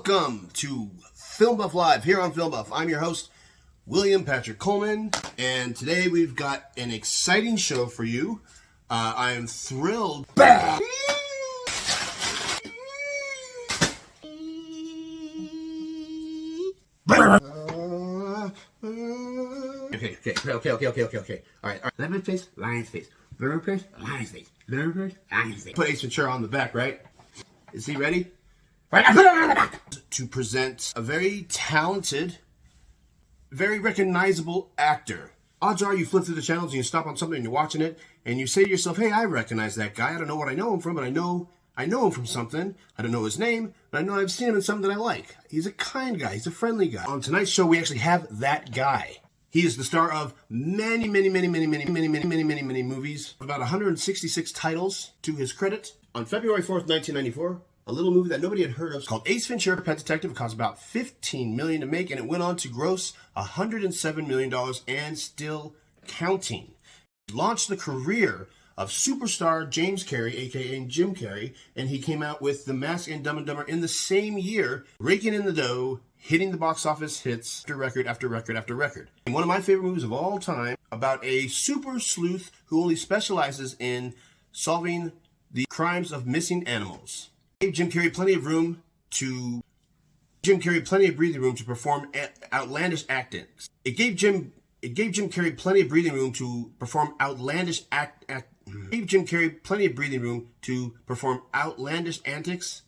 Welcome to Filmbuff Live here on Filmbuff. I'm your host, William Patrick Coleman, and today we've got an exciting show for you. I am thrilled. Okay. All right. Lemon face, lion's face. Lemon face, lion's face. Lemon face, lion's face. Put Ace Ventura on the back, right? Is he ready? Right, I put it on the back. To present a very talented, very recognizable actor. Odds are you flip through the channels and you stop on something and you're watching it and you say to yourself, hey, I recognize that guy. I don't know what I know him from, but I know him from something. I don't know his name, but I know I've seen him in something that I like. He's a kind guy. He's a friendly guy. On tonight's show, we actually have that guy. He is the star of many movies. About 166 titles to his credit. On February 4th, 1994, a little movie that nobody had heard of called Ace Ventura Pet Detective. It cost about $15 million to make, and it went on to gross $107 million and still counting. It launched the career of superstar James Carrey, aka Jim Carrey, and he came out with The Mask and Dumb and Dumber in the same year, raking in the dough, hitting the box office hits after record after record after record. And one of my favorite movies of all time about a super sleuth who only specializes in solving the crimes of missing animals. It gave Jim Carrey plenty of breathing room to perform outlandish actings. It gave Jim Carrey plenty of breathing room to perform outlandish antics,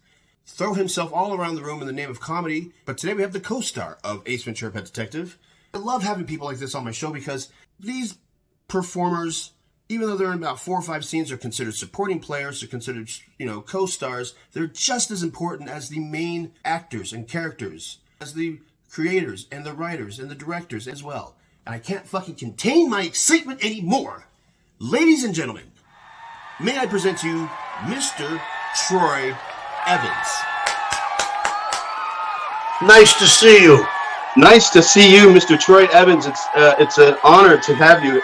throw himself all around the room in the name of comedy. But today we have the co-star of Ace Ventura Pet Detective. I love having people like this on my show because these performers, even though they're in about 4 or 5 scenes, are considered supporting players, they're considered, co-stars. They're just as important as the main actors and characters, as the creators and the writers and the directors as well. And I can't fucking contain my excitement anymore. Ladies and gentlemen, may I present to you Mr. Troy Evans. Nice to see you. Nice to see you, Mr. Troy Evans. It's an honor to have you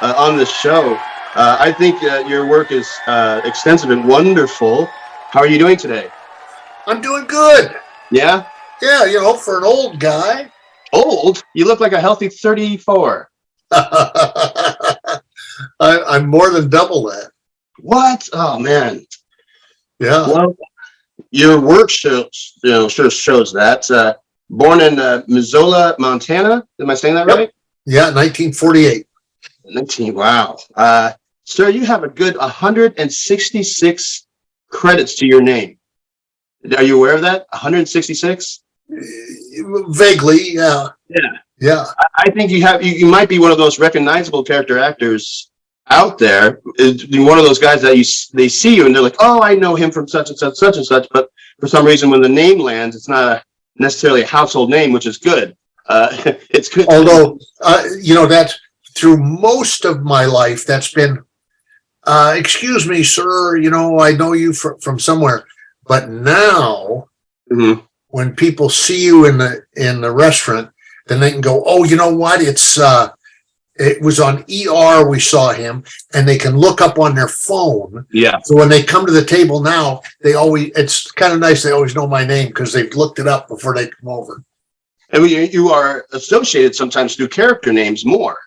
on this show. I think your work is extensive and wonderful. How are you doing today? I'm doing good. Yeah? Yeah, for an old guy. Old? You look like a healthy 34. I'm more than double that. What? Oh, man. Yeah. Well, your work sure shows that. Born in Missoula, Montana. Am I saying that right? Yeah, 1948. 19. Wow. Sir, you have a good 166 credits to your name. Are you aware of that? 166? Vaguely, yeah. Yeah. I think you might be one of those recognizable character actors out there. One of those guys that they see you and they're like, oh, I know him from such and such, but for some reason when the name lands, it's not necessarily a household name, which is good. It's good. Although, that's through most of my life, that's been, excuse me, sir, I know you from somewhere. But now, when people see you in the restaurant, then they can go, oh, you know what? It was on ER we saw him, and they can look up on their phone. Yeah. So when they come to the table now, it's kind of nice. They always know my name because they've looked it up before they come over. And you are associated sometimes through character names more.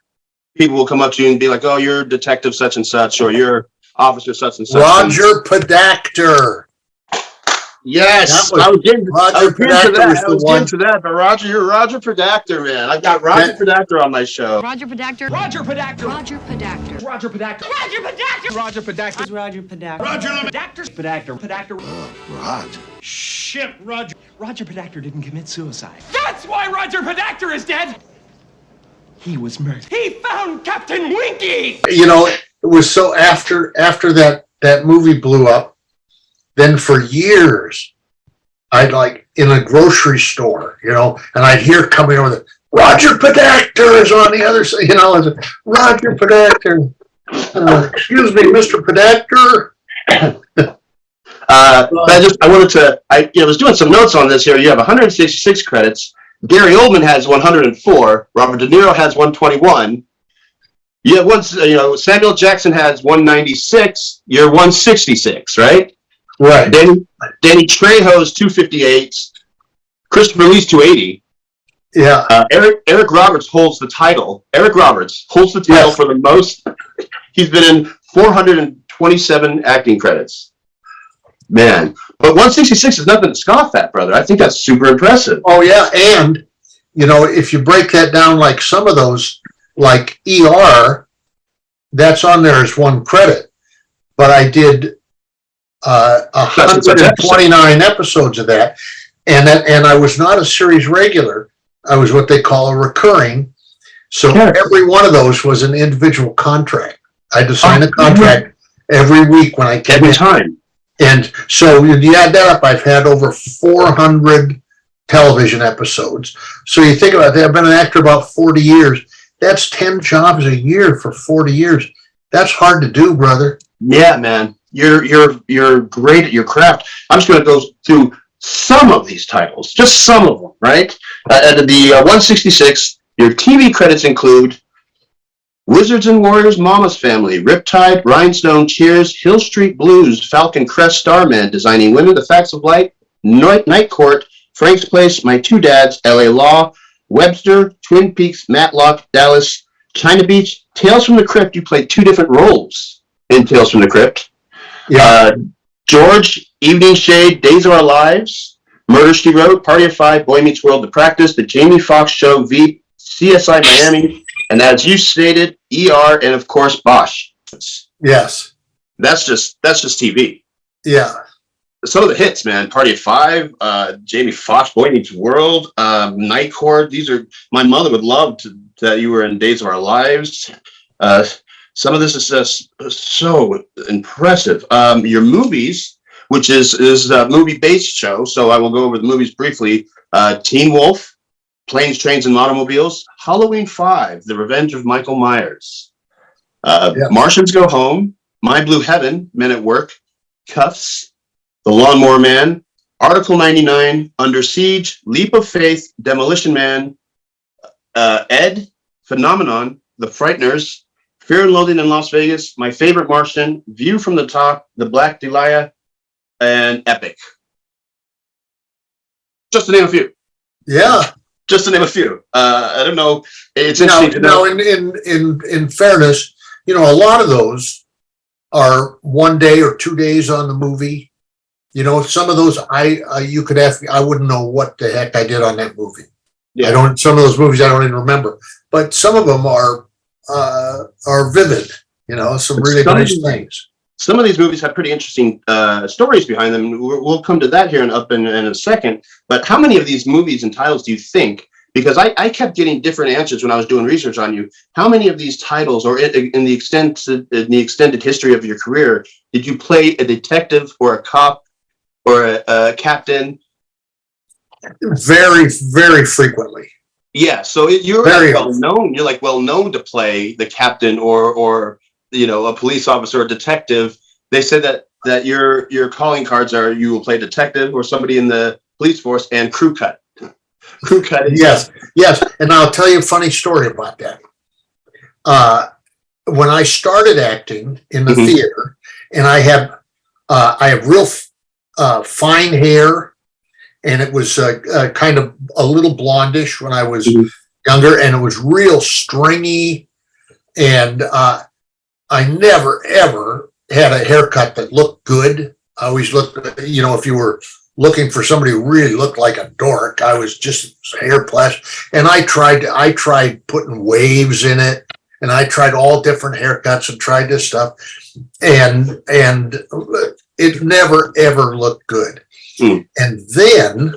People will come up to you and be like, oh, you're detective such and such, or you're officer such and such. Roger Podactor. Yes, I was getting to that, but Roger, you're Roger Podactor, man. I've got Roger Podactor on my show. Roger Podactor. Roger Podactor. Roger Podactor. Roger Podactor. Roger Podactor. Roger Podactor. Roger Podactor. Roger Podactor. Podactor. Roger. Shit, Roger. Roger Podactor didn't commit suicide. That's why Roger Podactor is dead. He was murdered. He found Captain Winky. It was so after that movie blew up. Then for years, I'd in a grocery store, and I'd hear coming over the Roger Podactor is on the other side, Roger Podactor. Excuse me, Mr. Podactor. I was doing some notes on this here. You have 166 credits. Gary Oldman has 104. Robert De Niro has 121. Yeah, Samuel Jackson has 196. You're 166, right? Right. Danny Trejo's 258. Christopher Lee's 280. Yeah. Eric Roberts holds the title. Eric Roberts holds the title for the most. He's been in 427 acting credits. Man, but 166 is nothing to scoff at, brother. I think that's super impressive. Oh yeah, and if you break that down, like some of those, like ER, that's on there as one credit. But I did 129 episodes of that, and I was not a series regular. I was what they call a recurring. So every one of those was an individual contract. I had to sign a contract every week when I came every in. time. And so you add that up, I've had over 400 television episodes. So you think about that, I've been an actor about 40 years. That's 10 jobs a year for 40 years. That's hard to do, brother. Yeah, man. You're great at your craft. I'm just going to go through some of these titles, just some of them, right? Out of the 166, your TV credits include Wizards and Warriors, Mama's Family, Riptide, Rhinestone, Cheers, Hill Street Blues, Falcon Crest, Starman, Designing Women, The Facts of Life, Night Court, Frank's Place, My Two Dads, LA Law, Webster, Twin Peaks, Matlock, Dallas, China Beach, Tales from the Crypt. You played 2 different roles in Tales from the Crypt. Yeah. George, Evening Shade, Days of Our Lives, Murder, She Wrote, Party of Five, Boy Meets World, The Practice, The Jamie Foxx Show, Veep, CSI Miami, and as you stated, ER, and of course, Bosch. Yes. That's just TV. Yeah. Some of the hits, man. Party of Five, Jamie Foxx, Boy Meets World, Night Court. These are, my mother would love that you were in Days of Our Lives. Some of this is just so impressive. Your movies, which is a movie-based show, so I will go over the movies briefly. Teen Wolf, Planes, Trains, and Automobiles, Halloween 5, The Revenge of Michael Myers, Martians Go Home, My Blue Heaven, Men at Work, Cuffs, The Lawnmower Man, Article 99, Under Siege, Leap of Faith, Demolition Man, Ed, Phenomenon, The Frighteners, Fear and Loathing in Las Vegas, My Favorite Martian, View from the Top, The Black Dahlia, and Epic. Just to name a few. Yeah. Just to name a few. I don't know. It's interesting to know. In fairness, a lot of those are 1 day or 2 days on the movie. Some of those you could ask me, I wouldn't know what the heck I did on that movie. Yeah. Some of those movies I don't even remember, but some of them are vivid. Some really nice things. Some of these movies have pretty interesting stories behind them. We'll come to that here in a second. But how many of these movies and titles do you think? Because I kept getting different answers when I was doing research on you. How many of these titles, or in the extended history of your career, did you play a detective or a cop or a captain? Very, very frequently. Yeah. So you're well known. You're like well known to play the captain or a police officer or detective. They said that your calling cards are you will play detective or somebody in the police force and crew cut. Crew cut. Yes. And I'll tell you a funny story about that. When I started acting in the theater, and I have real fine hair, and it was kind of a little blondish when I was younger, and it was real stringy, and I never, ever had a haircut that looked good. I always looked, if you were looking for somebody who really looked like a dork, I was just hair plush. And I tried putting waves in it, and I tried all different haircuts and tried this stuff. And it never, ever looked good. And then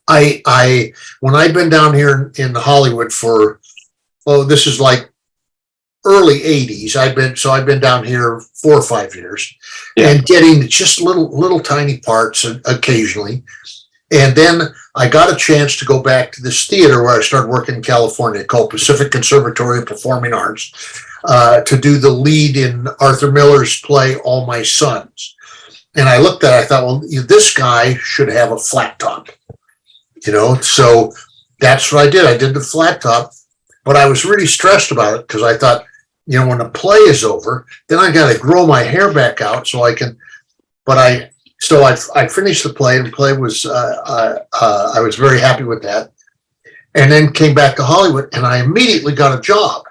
when I've been down here in Hollywood for, this is like early 80s. I've been down here 4 or 5 years, and getting just little tiny parts occasionally. And then I got a chance to go back to this theater where I started working in California called Pacific Conservatory of Performing Arts to do the lead in Arthur Miller's play All My Sons. And I looked at it, I thought, well, this guy should have a flat top, so that's what I did. I did the flat top, but I was really stressed about it because I thought, when the play is over, then I got to grow my hair back out so I can, but So I finished the play, and the play was I was very happy with that, and then came back to Hollywood, and I immediately got a job.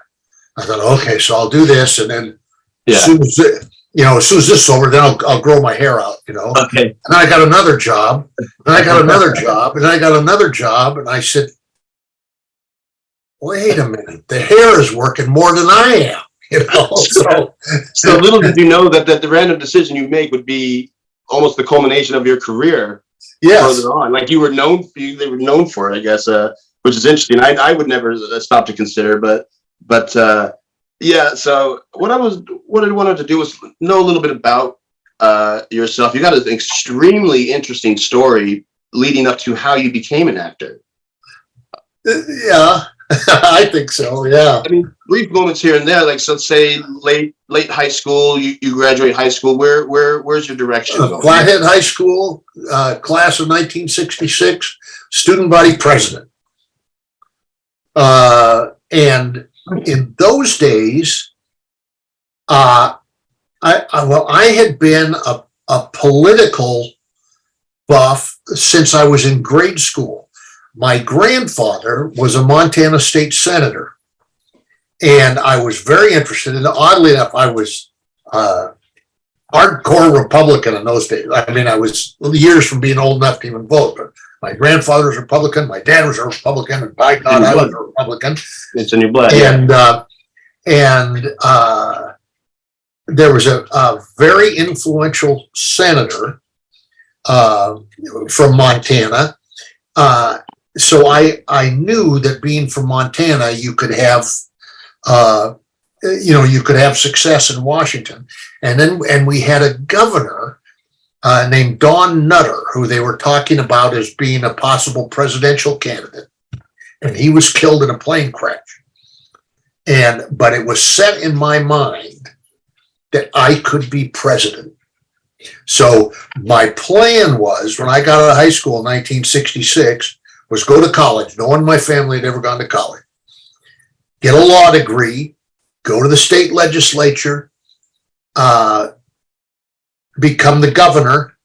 I thought, okay, so I'll do this, and then as soon as as soon as this is over, then I'll grow my hair out, Okay. And I got another job, and I got another job, and I got another job, and I said, wait a minute, the hair is working more than I am, So little did you know that the random decision you make would be almost the culmination of your career further on. Like they were known for it, I guess, which is interesting. I would never stop to consider, but yeah. So what I wanted to do was know a little bit about yourself. You got an extremely interesting story leading up to how you became an actor. Yeah, I think so. Yeah. I mean, brief moments here and there, like, so say late high school, you graduate high school. Where's your direction going? Flathead High School, class of 1966, student body president. And in those days, I had been a political buff since I was in grade school. My grandfather was a Montana state senator, and I was very interested. And oddly enough, I was hardcore Republican in those days. I mean, I was years from being old enough to even vote, but my grandfather was a Republican, my dad was a Republican, and by God, I was a Republican. It's in your blood. And there was a very influential senator from Montana. So I knew that being from Montana, you could have, you could have success in Washington. And we had a governor named Don Nutter, who they were talking about as being a possible presidential candidate. And he was killed in a plane crash. But it was set in my mind that I could be president. So my plan was, when I got out of high school in 1966, was go to college. No one in my family had ever gone to college. Get a law degree, go to the state legislature, become the governor,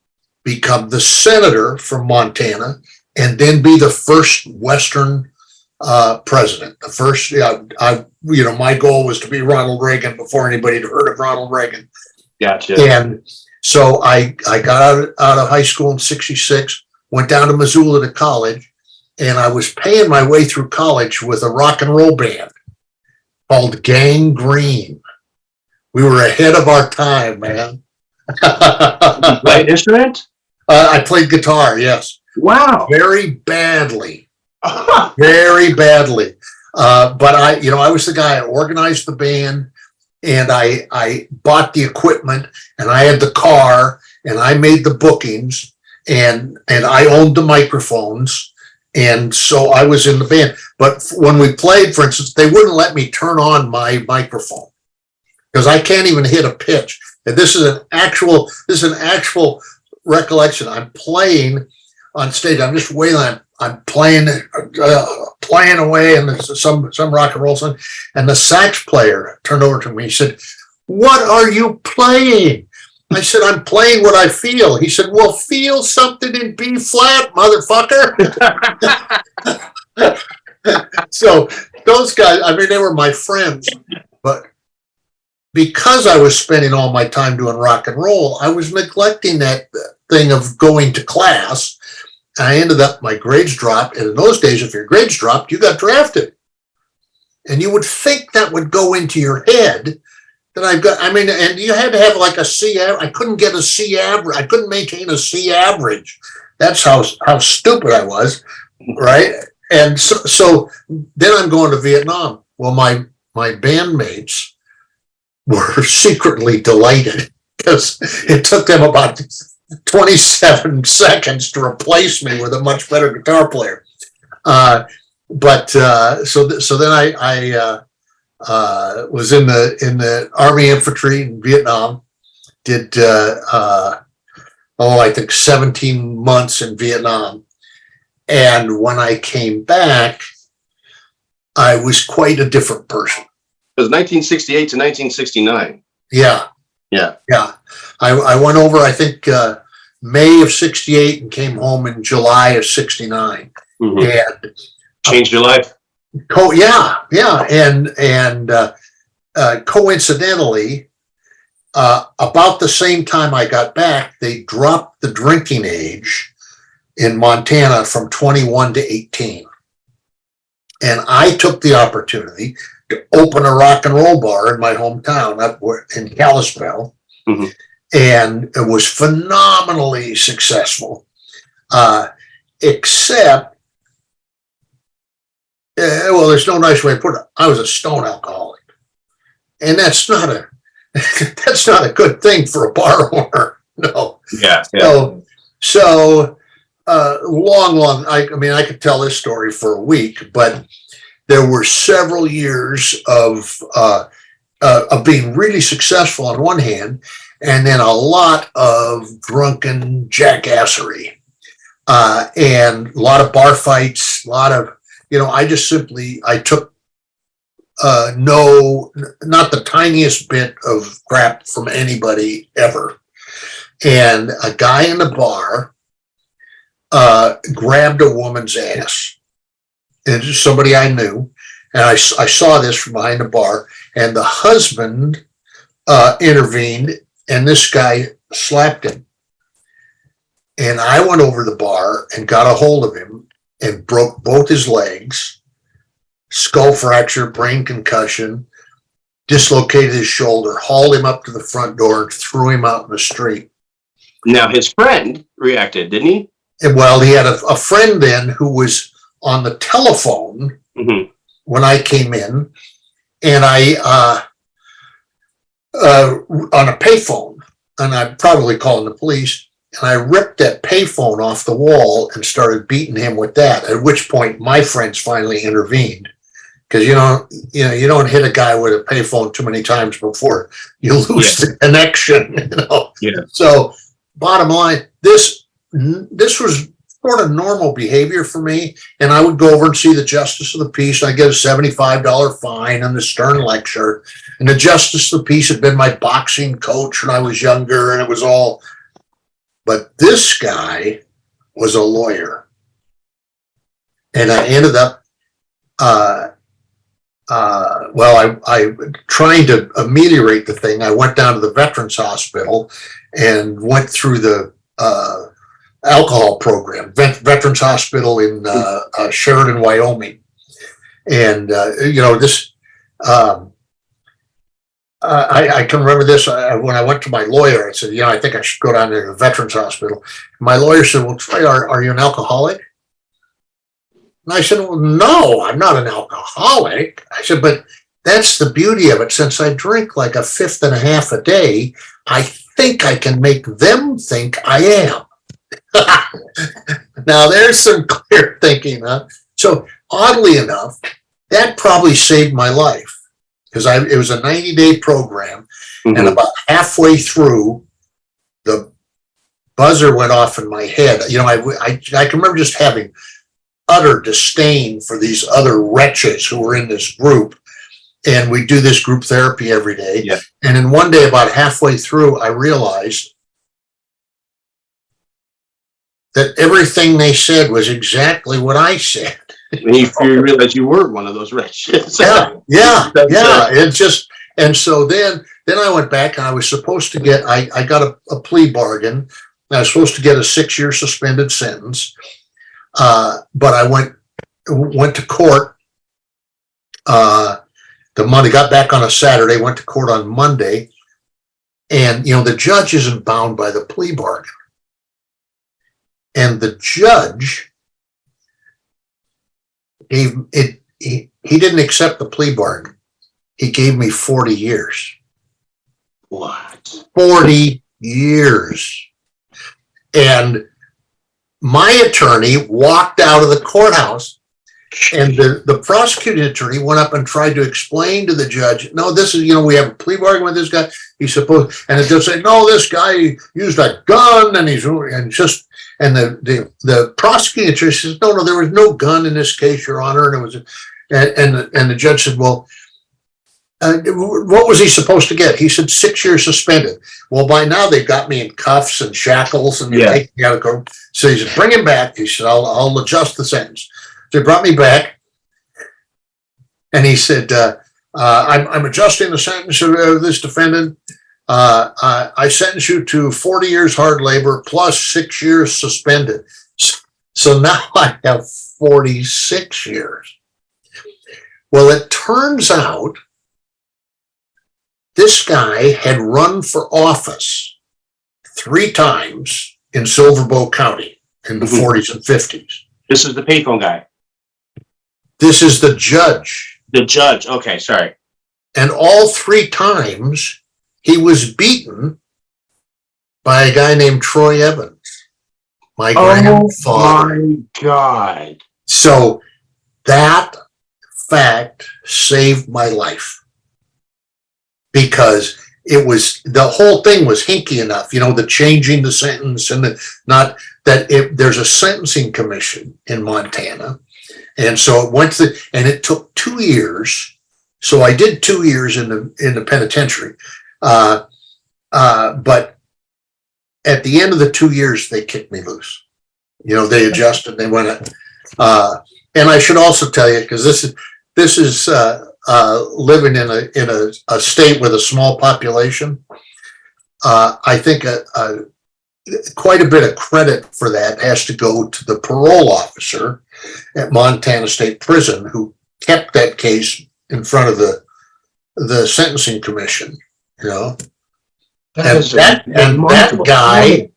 become the senator from Montana, and then be the first Western president. The first, my goal was to be Ronald Reagan before anybody had heard of Ronald Reagan. Gotcha. And so I got out of high school in 66, went down to Missoula to college, and I was paying my way through college with a rock and roll band called Gang Green. We were ahead of our time, man. Play an instrument? I played guitar, yes. Wow. Very badly. Very badly. But I was the guy. I organized the band, and I bought the equipment, and I had the car, and I made the bookings, and I owned the microphones. And so I was in the band. But when we played, for instance, they wouldn't let me turn on my microphone because I can't even hit a pitch. And this is an actual recollection. I'm playing on stage. I'm just wailing. I'm playing away, and there's some rock and roll song. And the sax player turned over to me. He said, "What are you playing?" I said, "I'm playing what I feel." He said, "Well, feel something in B flat, motherfucker." So those guys, I mean, they were my friends, but because I was spending all my time doing rock and roll, I was neglecting that thing of going to class. I ended up, my grades dropped. And in those days, if your grades dropped, you got drafted. And you would think that would go into your head. And you had to have like a C average. I couldn't get a C average. I couldn't maintain a C average. That's how stupid I was, right? And so then I'm going to Vietnam. Well, my bandmates were secretly delighted because it took them about 27 seconds to replace me with a much better guitar player. So then I was in the Army infantry in Vietnam, did I think 17 months in Vietnam. And when I came back, I was quite a different person. It was 1968 to 1969. Yeah. Yeah. Yeah. I went over, I think, May of 68 and came home in July of 69. And changed your life. Coincidentally, about the same time I got back, they dropped the drinking age in Montana from 21 to 18. And I took the opportunity to open a rock and roll bar in my hometown up in Kalispell. And it was phenomenally successful, except, well, there's no nice way to put it. I was a stone alcoholic, and that's not a good thing for a bar owner. No. Yeah. So long. I mean, I could tell this story for a week, but there were several years of being really successful on one hand, and then a lot of drunken jackassery, and a lot of bar fights, a lot of, I took not the tiniest bit of crap from anybody ever. And a guy in the bar grabbed a woman's ass, and just somebody I knew. And I saw this from behind the bar, and the husband intervened, and this guy slapped him. And I went over to the bar and got a hold of him and broke both his legs, skull fracture, brain concussion, dislocated his shoulder, hauled him up to the front door, and threw him out in the street. Now, his friend reacted, didn't he? And well, he had a friend then who was on the telephone when I came in, and I on a payphone, and I'm probably calling the police, and I ripped that payphone off the wall and started beating him with that, at which point my friends finally intervened, because you don't hit a guy with a payphone too many times before you lose the connection. So bottom line, this was sort of normal behavior for me, and I would go over and see the justice of the peace. I get a $75 fine and the stern lecture, and the justice of the peace had been my boxing coach when I was younger, and it was all. But this guy was a lawyer, and I ended up, I trying to ameliorate the thing. I went down to the Veterans Hospital and went through the alcohol program, Veterans Hospital in Sheridan, Wyoming. And, I can remember this when I went to my lawyer. I said, I think I should go down to the Veterans Hospital. My lawyer said, well, Troy, are you an alcoholic? And I said, well, no, I'm not an alcoholic. I said, but that's the beauty of it. Since I drink like a fifth and a half a day, I think I can make them think I am. Now there's some clear thinking, huh? So oddly enough, that probably saved my life, because it was a 90-day program, and about halfway through, the buzzer went off in my head. I can remember just having utter disdain for these other wretches who were in this group, and we do this group therapy every day. Yeah. And then one day, about halfway through, I realized that everything they said was exactly what I said. And you realized you were one of those wretches. Yeah. It's just, and so then I went back, and I was supposed to get, I got a plea bargain. I was supposed to get a 6-year suspended sentence. But I went to court. The Monday, got back on a Saturday, went to court on Monday, and the judge isn't bound by the plea bargain. And the judge he didn't accept the plea bargain. He gave me 40 years. What? 40 years. And my attorney walked out of the courthouse, and the prosecuting attorney went up and tried to explain to the judge, no, this is, we have a plea bargain with this guy. He's supposed, and the judge said, no, this guy used a gun, and the prosecuting attorney says, no, there was no gun in this case, Your Honor. And it was, and the judge said, well, what was he supposed to get? He said 6 years suspended. Well, by now they've got me in cuffs and shackles and they're taking me out of court. So he said, bring him back. He said, I'll adjust the sentence. So he brought me back and he said, I'm adjusting the sentence of this defendant. I sentence you to 40 years hard labor plus 6 years suspended. So now I have 46 years. Well, it turns out this guy had run for office 3 times in Silver Bow County in the 40s and 50s. This is the payphone guy. This is the judge. The judge. Okay, sorry. And all 3 times he was beaten by a guy named Troy Evans, my grandfather. Oh my God. So that fact saved my life. Because the whole thing was hinky enough, the changing the sentence and there's a sentencing commission in Montana. And so it went and it took 2 years. So I did 2 years in the penitentiary. But at the end of the 2 years, they kicked me loose. They adjusted, they went, and I should also tell you, because this is living in a state with a small population. I think quite a bit of credit for that has to go to the parole officer at Montana State Prison who kept that case in front of the sentencing commission. That guy.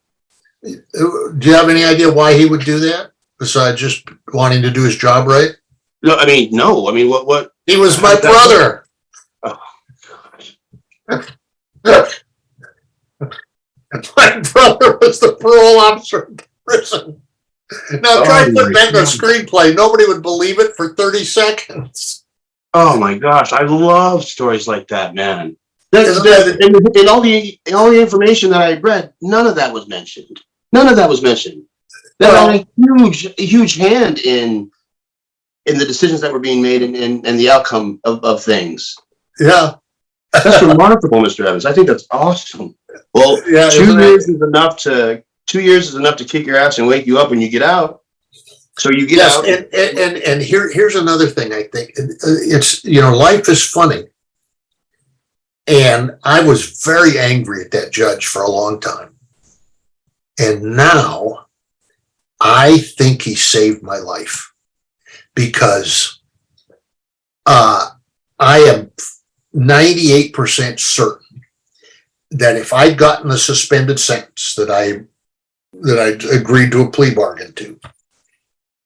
Do you have any idea why he would do that besides just wanting to do his job right? No. What? He was my brother. Oh, gosh. My brother was the parole officer in prison. Now try to put that in a screenplay. Nobody would believe it for 30 seconds. Oh my gosh. I love stories like that, man. And all the information that I read, none of that was mentioned. That had a huge hand in the decisions that were being made and the outcome of things. Yeah. That's remarkable, Mr. Evans. I think that's awesome. Well, yeah, 2 years is enough to kick your ass and wake you up when you get out. So you get out. And here's another thing I think. It's, life is funny. And I was very angry at that judge for a long time. And now I think he saved my life because I am 98% certain that if I'd gotten a suspended sentence that I agreed to a plea bargain to,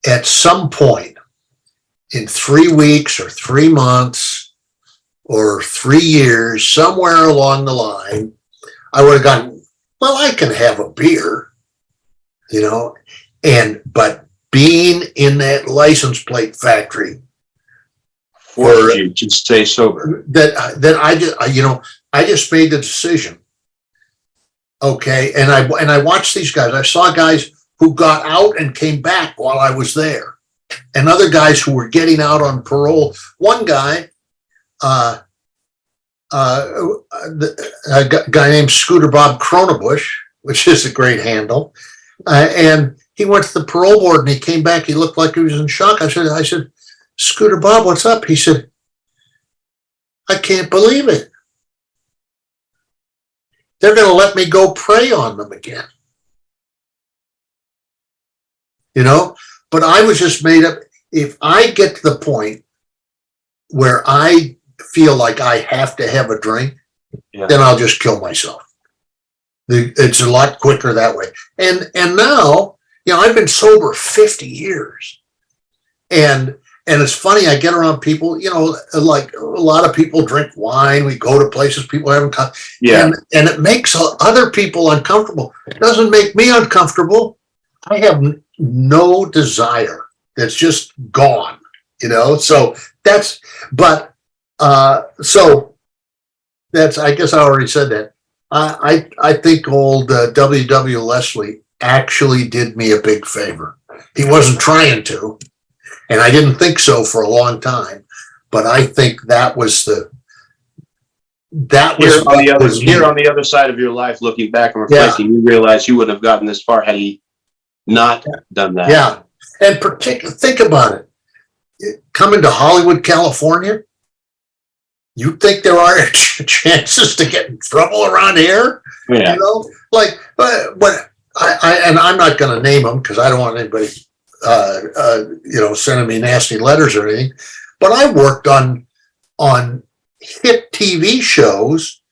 at some point in 3 weeks or 3 months or 3 years, somewhere along the line, I would have gone, well, I can have a beer, but being in that license plate factory for you to stay sober, I just made the decision. Okay. And I watched these guys. I saw guys who got out and came back while I was there and other guys who were getting out on parole. One guy, a guy named Scooter Bob Cronabush, which is a great handle. And he went to the parole board and he came back. He looked like he was in shock. I said, Scooter Bob, what's up? He said, I can't believe it. They're going to let me go prey on them again. But I was just made up. If I get to the point where I feel like I have to have a drink, then I'll just kill myself. It's a lot quicker that way. And now, I've been sober 50 years. And it's funny, I get around people, like a lot of people drink wine. We go to places people haven't come. Yeah. And it makes other people uncomfortable. It doesn't make me uncomfortable. I have no desire. That's just gone, so that's, I guess I already said that. I think old W.W. Leslie actually did me a big favor. He wasn't trying to, and I didn't think so for a long time, but I think that was that was here on the other side of your life, looking back and reflecting, you realize you wouldn't have gotten this far had he not done that. Yeah. And think about it. Coming to Hollywood, California, you think there are chances to get in trouble around here? Yeah. You know, like, but I'm not going to name them because I don't want anybody, sending me nasty letters or anything. But I worked on hit TV shows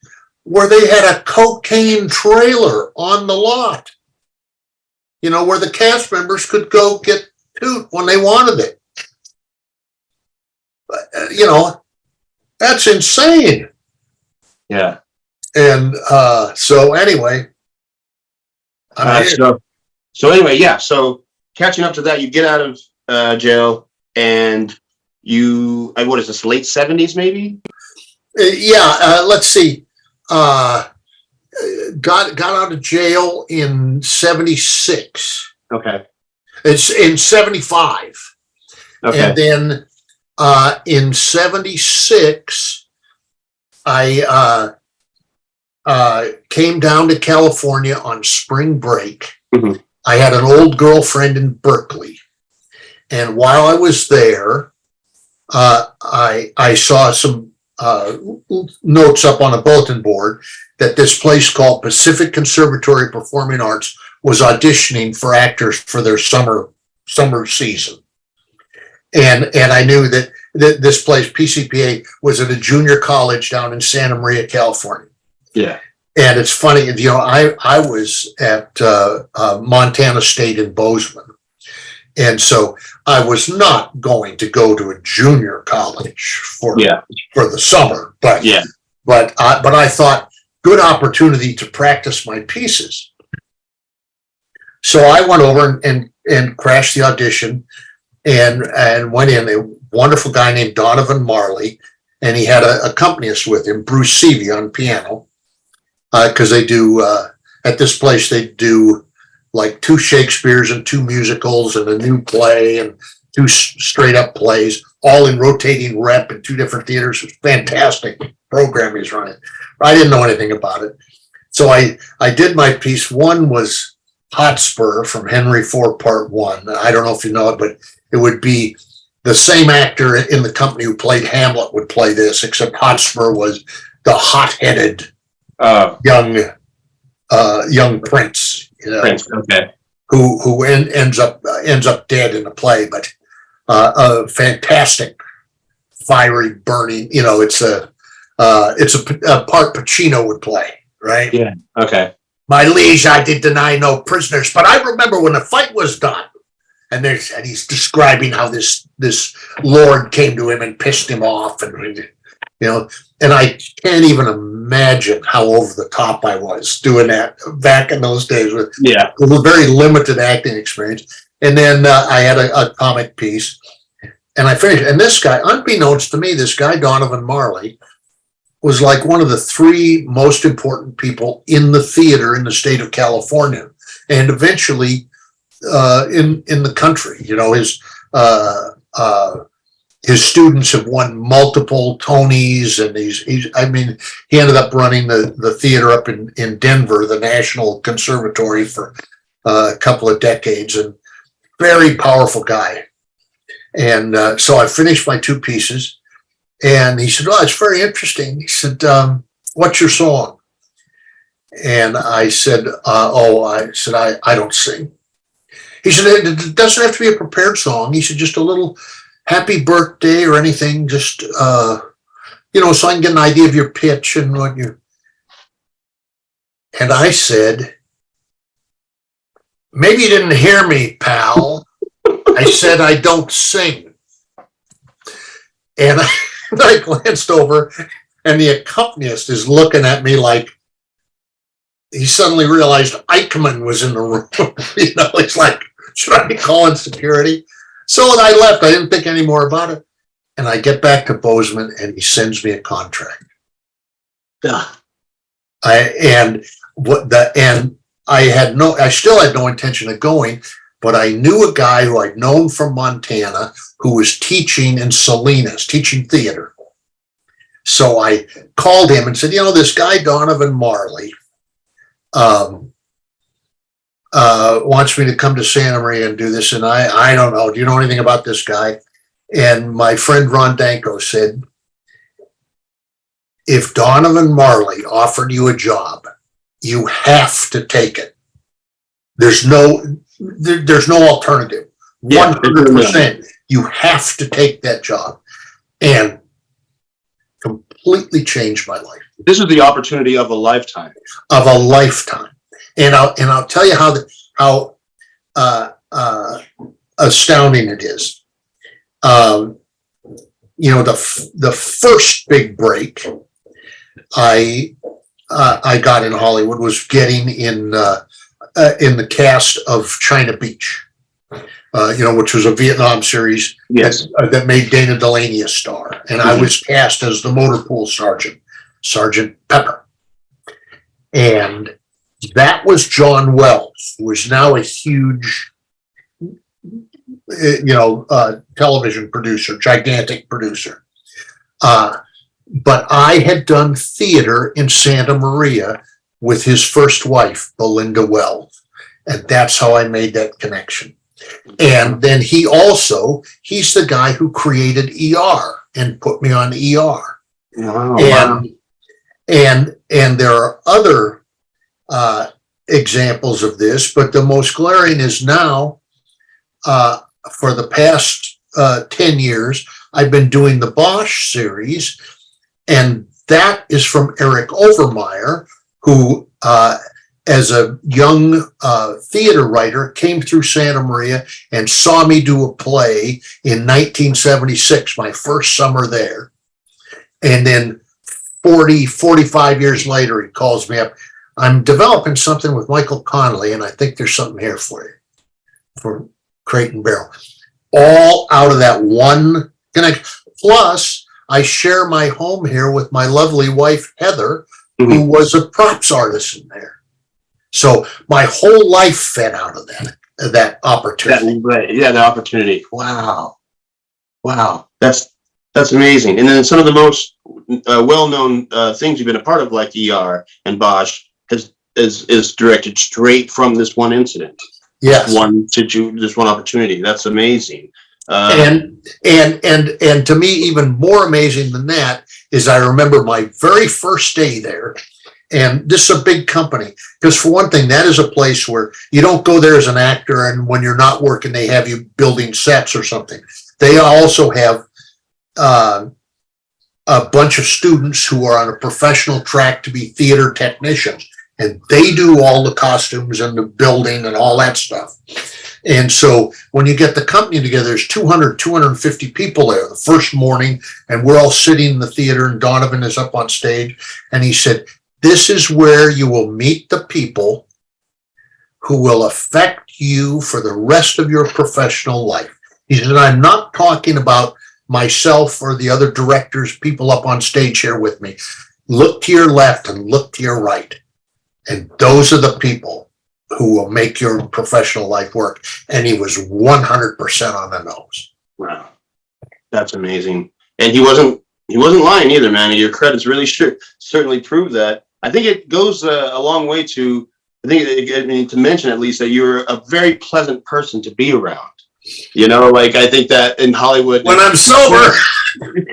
where they had a cocaine trailer on the lot. You know, where the cast members could go get toot when they wanted it. That's insane. Yeah. And so anyway, so anyway, yeah. So catching up to that, you get out of jail, and what is this? Late 70s, maybe? Let's see. Got out of jail in 76. Okay. It's in 75. Okay. And then in 76, I came down to California on spring break. Mm-hmm. I had an old girlfriend in Berkeley. And while I was there, I saw some notes up on a bulletin board that this place called Pacific Conservatory of Performing Arts was auditioning for actors for their summer season. And I knew that this place, PCPA, was at a junior college down in Santa Maria, California. Yeah. And it's funny, I was at Montana State in Bozeman. And so I was not going to go to a junior college for the summer, but I thought good opportunity to practice my pieces. So I went over and crashed the audition and went in. A wonderful guy named Donovan Marley, and he had a accompanist with him, Bruce Seavey, on piano, because they do at this place they do like 2 Shakespeares and 2 musicals and a new play and 2 straight up plays, all in rotating rep in 2 different theaters. It was fantastic program he's running. I didn't know anything about it. So I did my piece. One was Hotspur from Henry IV Part 1. I don't know if you know it, but it would be the same actor in the company who played Hamlet would play this, except Hotspur was the hot-headed young prince. Prince, okay. Who ends up dead in the play, but a fantastic, fiery, burning. It's a part Pacino would play, right? Yeah. Okay. My liege, I did deny no prisoners, but I remember when the fight was done, and he's describing how this lord came to him and pissed him off, and I can't even imagine how over the top I was doing that back in those days with a very limited acting experience. And then I had a comic piece, and I finished. And this guy, unbeknownst to me, this guy Donovan Marley was like one of the 3 most important people in the theater in the state of California, and eventually in the country. His students have won multiple Tonys, and he ended up running the theater up in Denver, the National Conservatory, for a couple of decades, and very powerful guy. And so I finished my 2 pieces, and he said, "Oh, it's very interesting." He said, "What's your song?" And I said, I don't sing." He said, "It doesn't have to be a prepared song." He said, "Just a little happy birthday or anything, just, so I can get an idea of your pitch and what you." And I said, "Maybe you didn't hear me, pal. I said I don't sing." And I glanced over, and the accompanist is looking at me like he suddenly realized Eichmann was in the room. It's like, should I be calling security? So I left. I didn't think any more about it. And I get back to Bozeman, and he sends me a contract. I still had no intention of going, but I knew a guy who I'd known from Montana who was teaching in Salinas, teaching theater. So I called him and said, this guy, Donovan Marley, wants me to come to Santa Maria and do this. And I don't know. Do you know anything about this guy? And my friend Ron Danko said, if Donovan Marley offered you a job, you have to take it. There's no alternative. 100%. You have to take that job. And completely changed my life. This is the opportunity of a lifetime. Of a lifetime. And I'll tell you how astounding it is. The first big break I got in Hollywood was getting in the cast of China Beach, which was a Vietnam series that made Dana Delaney a star. And I was cast as the motor pool sergeant, Sergeant Pepper. And that was John Wells, who is now a huge, television producer, gigantic producer. But I had done theater in Santa Maria with his first wife, Belinda Wells. And that's how I made that connection. And then he's the guy who created ER and put me on ER. Wow. And there are other examples of this, but the most glaring is now, for the past 10 years, I've been doing the Bosch series, and that is from Eric Overmyer, who, as a young theater writer, came through Santa Maria and saw me do a play in 1976, my first summer there. And then 45 years later, he calls me up. I'm developing something with Michael Connelly, and I think there's something here for you, for Crate and Barrel. All out of that one connection. Plus, I share my home here with my lovely wife, Heather, who was a props artist in there. So my whole life fed out of that opportunity. The opportunity. Wow. That's amazing. And then some of the most well-known things you've been a part of, like ER and Bosch, is directed straight from this one incident. Yes. This one opportunity. That's amazing. And to me, even more amazing than that is I remember my very first day there. And this is a big company, because for one thing, that is a place where you don't go there as an actor, and when you're not working, they have you building sets or something. They also have a bunch of students who are on a professional track to be theater technicians, and they do all the costumes and the building and all that stuff. And so when you get the company together, there's 250 people there the first morning, and we're all sitting in the theater, and Donovan is up on stage, and he said, this is where you will meet the people who will affect you for the rest of your professional life. He said, I'm not talking about myself or the other directors, people up on stage here with me. Look to your left and look to your right. And those are the people who will make your professional life work. And he was 100% on the nose. Wow. That's amazing. And he wasn't lying either, man. Your credits really certainly prove that. I think it goes a long way to mention at least that you're a very pleasant person to be around. I think that in Hollywood, when I'm sober,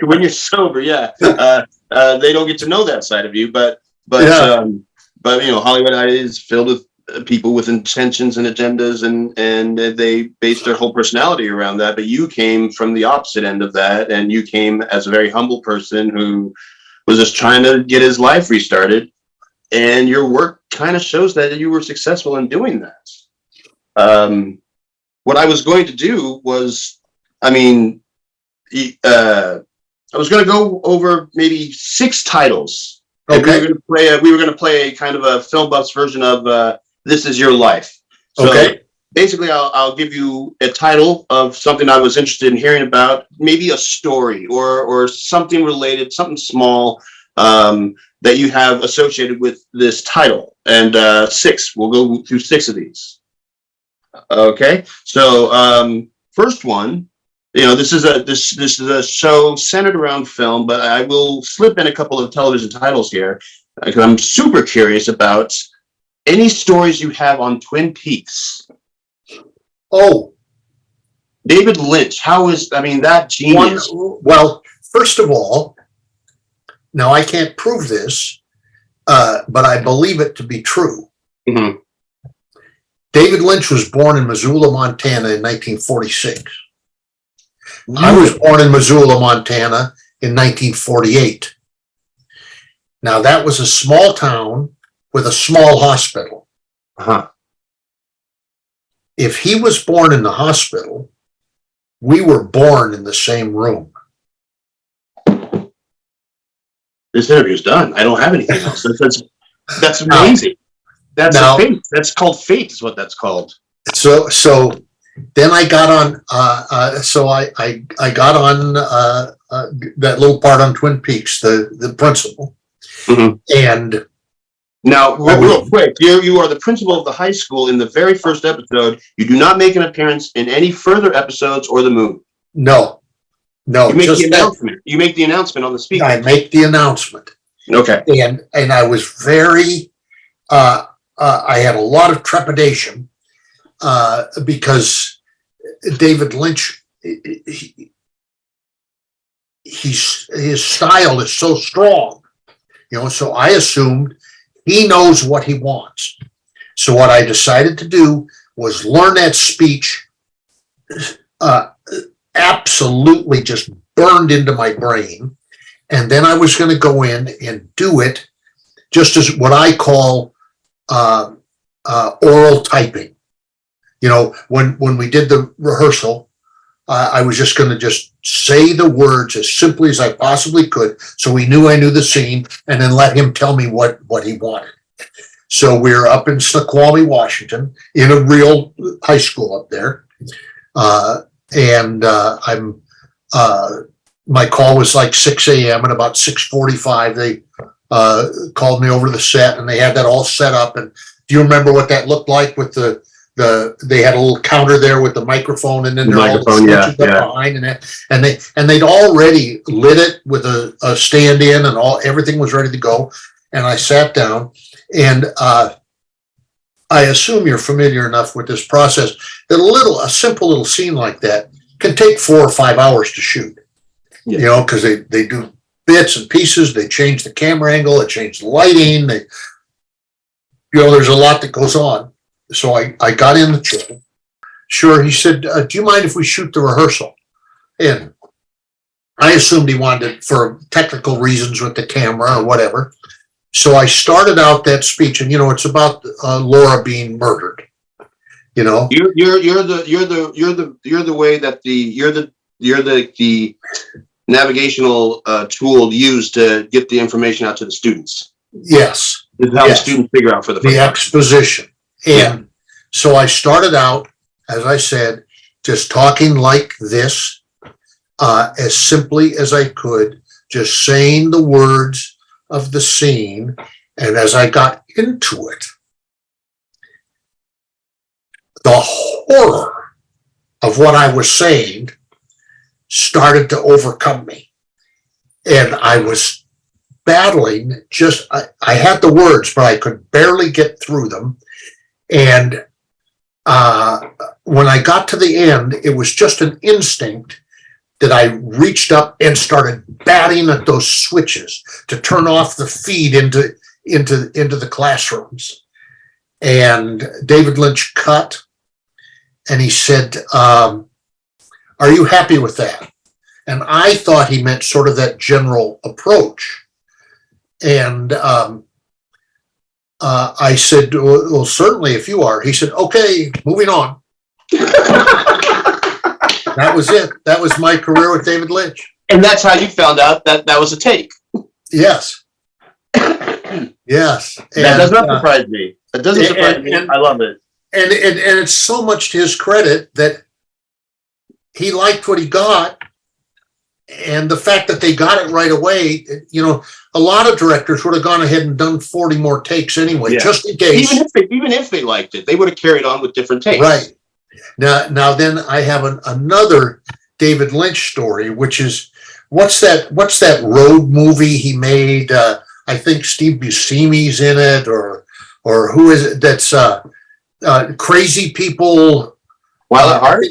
when you're sober, they don't get to know that side of you. But Hollywood is filled with people with intentions and agendas, and they base their whole personality around that. But you came from the opposite end of that, and you came as a very humble person who was just trying to get his life restarted. And your work kind of shows that you were successful in doing that. What I was going to do was, I was going to go over maybe 6 titles. Okay. We were going to play a kind of a Filmbuff's version of This Is Your Life. So okay. Basically, I'll give you a title of something I was interested in hearing about, maybe a story or something related, something small, that you have associated with this title, and 6. We'll go through 6 of these. Okay, so first one You know, this is a show centered around film, but I will slip in a couple of television titles here because I'm super curious about any stories you have on Twin Peaks. Oh, David Lynch, that genius. well, first of all, now I can't prove this, but I believe it to be true. Mm-hmm. David Lynch was born in Missoula, Montana in 1946. I was born in Missoula, Montana in 1948. Now, that was a small town with a small hospital. Uh-huh. If he was born in the hospital, we were born in the same room. This interview's done. I don't have anything else. That's amazing. That's fate. That's called fate, is what that's called. So then I got on. I got on that little part on Twin Peaks, the principal, mm-hmm. and now real quick, you are the principal of the high school in the very first episode. You do not make an appearance in any further episodes or the movie. No. You make the announcement. You make the announcement on the speaker. I make the announcement. Okay. And I was very. I had a lot of trepidation because David Lynch, his style is so strong, so I assumed he knows what he wants. So what I decided to do was learn that speech, absolutely just burned into my brain. And then I was going to go in and do it just as what I call oral typing. When we did the rehearsal, I was just going to just say the words as simply as I possibly could, so he knew I knew the scene, and then let him tell me what he wanted. So we're up in Snoqualmie, Washington, in a real high school up there, and my call was like 6 a.m. and about 6:45 they called me over to the set, and they had that all set up. And do you remember what that looked like with they had a little counter there with the microphone, and then all the switches behind, and they'd already lit it with a stand-in, and everything was ready to go. And I sat down, and I assume you're familiar enough with this process that a simple little scene like that can take 4 or 5 hours to shoot. Yeah. Because they do bits and pieces, they change the camera angle, they change the lighting, there's a lot that goes on. So I got in the chair. Sure, he said, do you mind if we shoot the rehearsal? And I assumed he wanted it for technical reasons with the camera or whatever. So I started out that speech, and it's about Laura being murdered. You're the way that you're the navigational tool used to get the information out to the students. Yes. This is how the students figure out for the exposition. And so I started out, as I said, just talking like this, as simply as I could, just saying the words of the scene. And as I got into it, the horror of what I was saying started to overcome me. And I was battling, I had the words, but I could barely get through them. And when I got to the end, it was just an instinct that I reached up and started batting at those switches to turn off the feed into the classrooms. And David Lynch cut, and he said, are you happy with that? And I thought he meant sort of that general approach. And I said, well, certainly if you are. He said, okay, moving on. That was it. That was my career with David Lynch. And that's how you found out that was a take. Yes. Yes. That does not surprise me. That doesn't surprise me. I love it. And it's so much to his credit that he liked what he got. And the fact that they got it right away, a lot of directors would have gone ahead and done 40 more takes anyway, just in case. Even if they liked it, they would have carried on with different takes. Right. Now then I have another David Lynch story, which is what's that road movie he made? I think Steve Buscemi's in it, or who is it? That's Crazy People. Wild at Heart?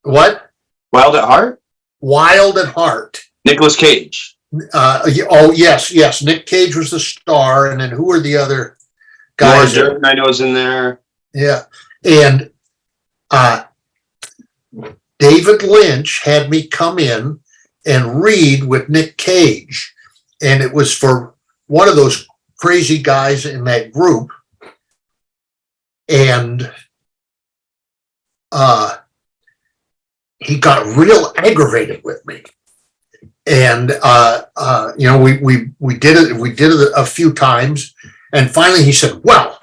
What? Wild at Heart? Wild at Heart. Nicolas Cage. Oh, yes. Nick Cage was the star, and then who are the other guys? Laura Dern, I know, is in there. Yeah, and David Lynch had me come in and read with Nick Cage, and it was for one of those crazy guys in that group, and he got real aggravated with me. And we did it a few times, and finally he said, "Well,"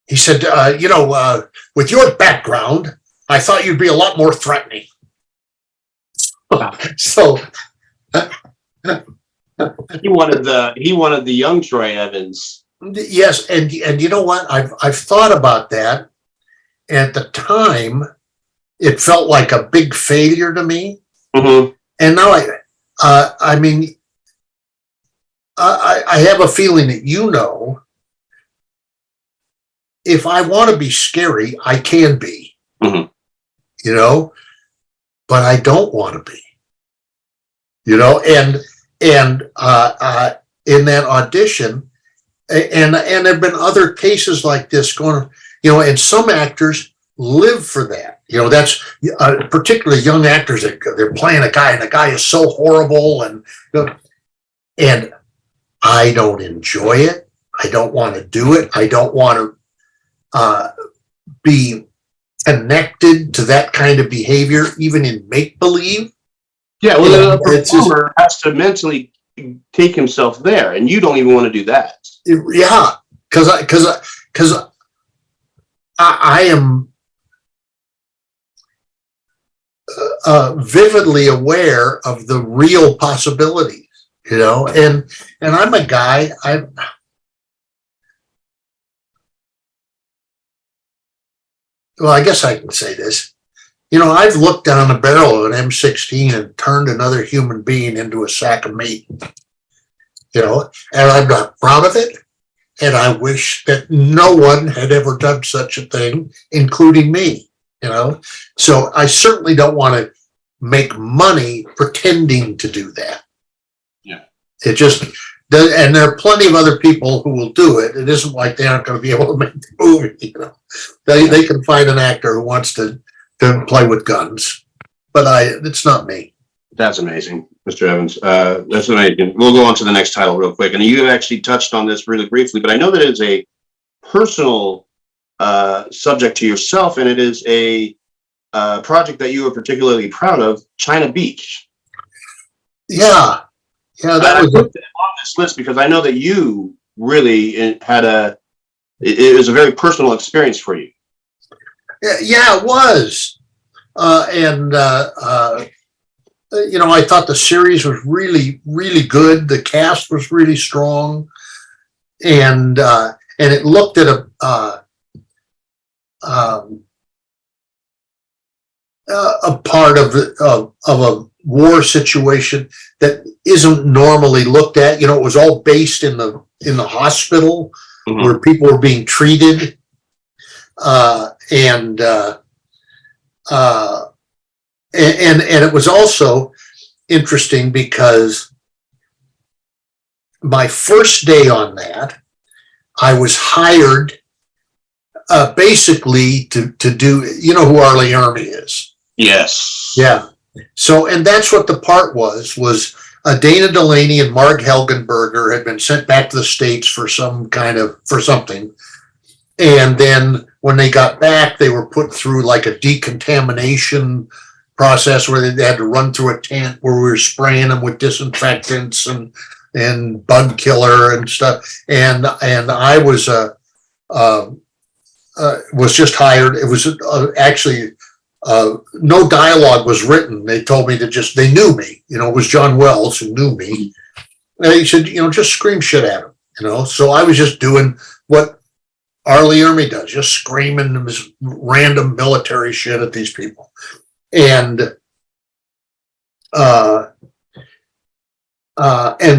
he said, "with your background, I thought you'd be a lot more threatening." So he wanted the young Troy Evans. yes, and you know what? I've thought about that. At the time, it felt like a big failure to me. Mm-hmm. And now I have a feeling that, if I want to be scary, I can be, mm-hmm. But I don't want to be, and in that audition, and there've been other cases like this going, and some actors live for that. That's particularly young actors that they're playing a guy, and the guy is so horrible, and I don't enjoy it. I don't want to do it. I don't want to be connected to that kind of behavior, even in make-believe. Yeah, well, the performer has to mentally take himself there, and you don't even want to do that. Yeah, because I am vividly aware of the real possibilities, and I'm a guy. Well, I guess I can say this. I've looked down the barrel of an M16 and turned another human being into a sack of meat. And I'm not proud of it. And I wish that no one had ever done such a thing, including me. So I certainly don't want to make money pretending to do that. Yeah. It just, and there are plenty of other people who will do it. It isn't like they aren't going to be able to make the movie. They can find an actor who wants to play with guns, but it's not me. That's amazing, Mr. Evans. That's amazing. We'll go on to the next title real quick. And you actually touched on this really briefly, but I know that it's a personal subject to yourself, and it is a project that you are particularly proud of, China Beach. Yeah. That was put it on this list because I know that you really had it was a very personal experience for you. Yeah, it was. I thought the series was really, really good. The cast was really strong, and it looked at a part of a war situation that isn't normally looked at. It was all based in the hospital, mm-hmm. where people were being treated, and it was also interesting because my first day on that, I was hired basically to do, who Arlie Ermy is. Yes. Yeah. So, and that's what the part was Dana Delaney and Marg Helgenberger had been sent back to the States for something. And then when they got back, they were put through like a decontamination process where they had to run through a tent where we were spraying them with disinfectants and bug killer and stuff. And I was just hired. It was actually no dialogue was written. They told me they knew me. It was John Wells who knew me. And he said, just scream shit at him. So I was just doing what Arlie Ermy does, just screaming this random military shit at these people. And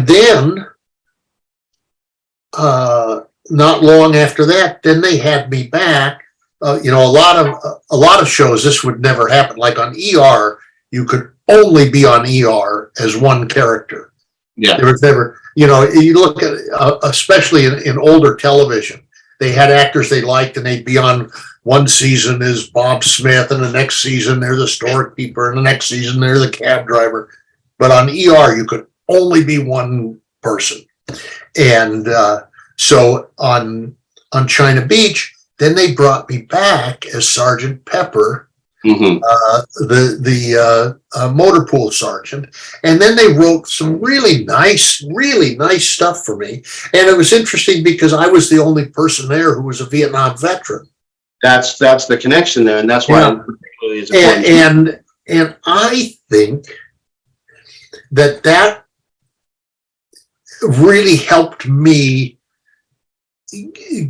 then not long after that, then they had me back. You know, a lot of shows, this would never happen. Like on ER, you could only be on ER as one character. Yeah. There was never, you know, you look at, especially in older television, they had actors they liked, and they'd be on one season as Bob Smith, and the next season they're the storekeeper, and the next season they're the cab driver. But on ER, you could only be one person. And so on China Beach, then they brought me back as Sergeant Pepper, the motor pool sergeant. And then they wrote some really nice stuff for me. And it was interesting because I was the only person there who was a Vietnam veteran. That's the connection there, and that's why Yeah. it particularly is important. And I think that really helped me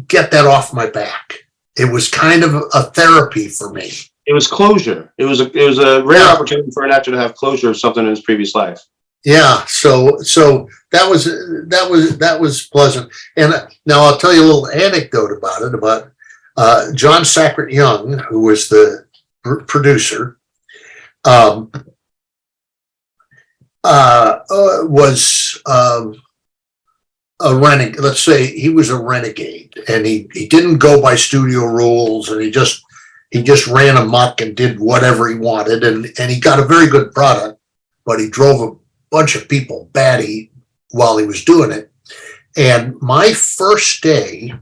get that off my back. It was kind of a therapy for me. It was closure. It was a rare opportunity for an actor to have closure of something in his previous life. Yeah, so that was pleasant. And now I'll tell you a little anecdote about it. About John Sackett Young, who was the producer, was a renegade. Let's say he was a renegade, and he didn't go by studio rules, and he just ran amok and did whatever he wanted, and he got a very good product, but he drove a bunch of people batty while he was doing it. And my first day,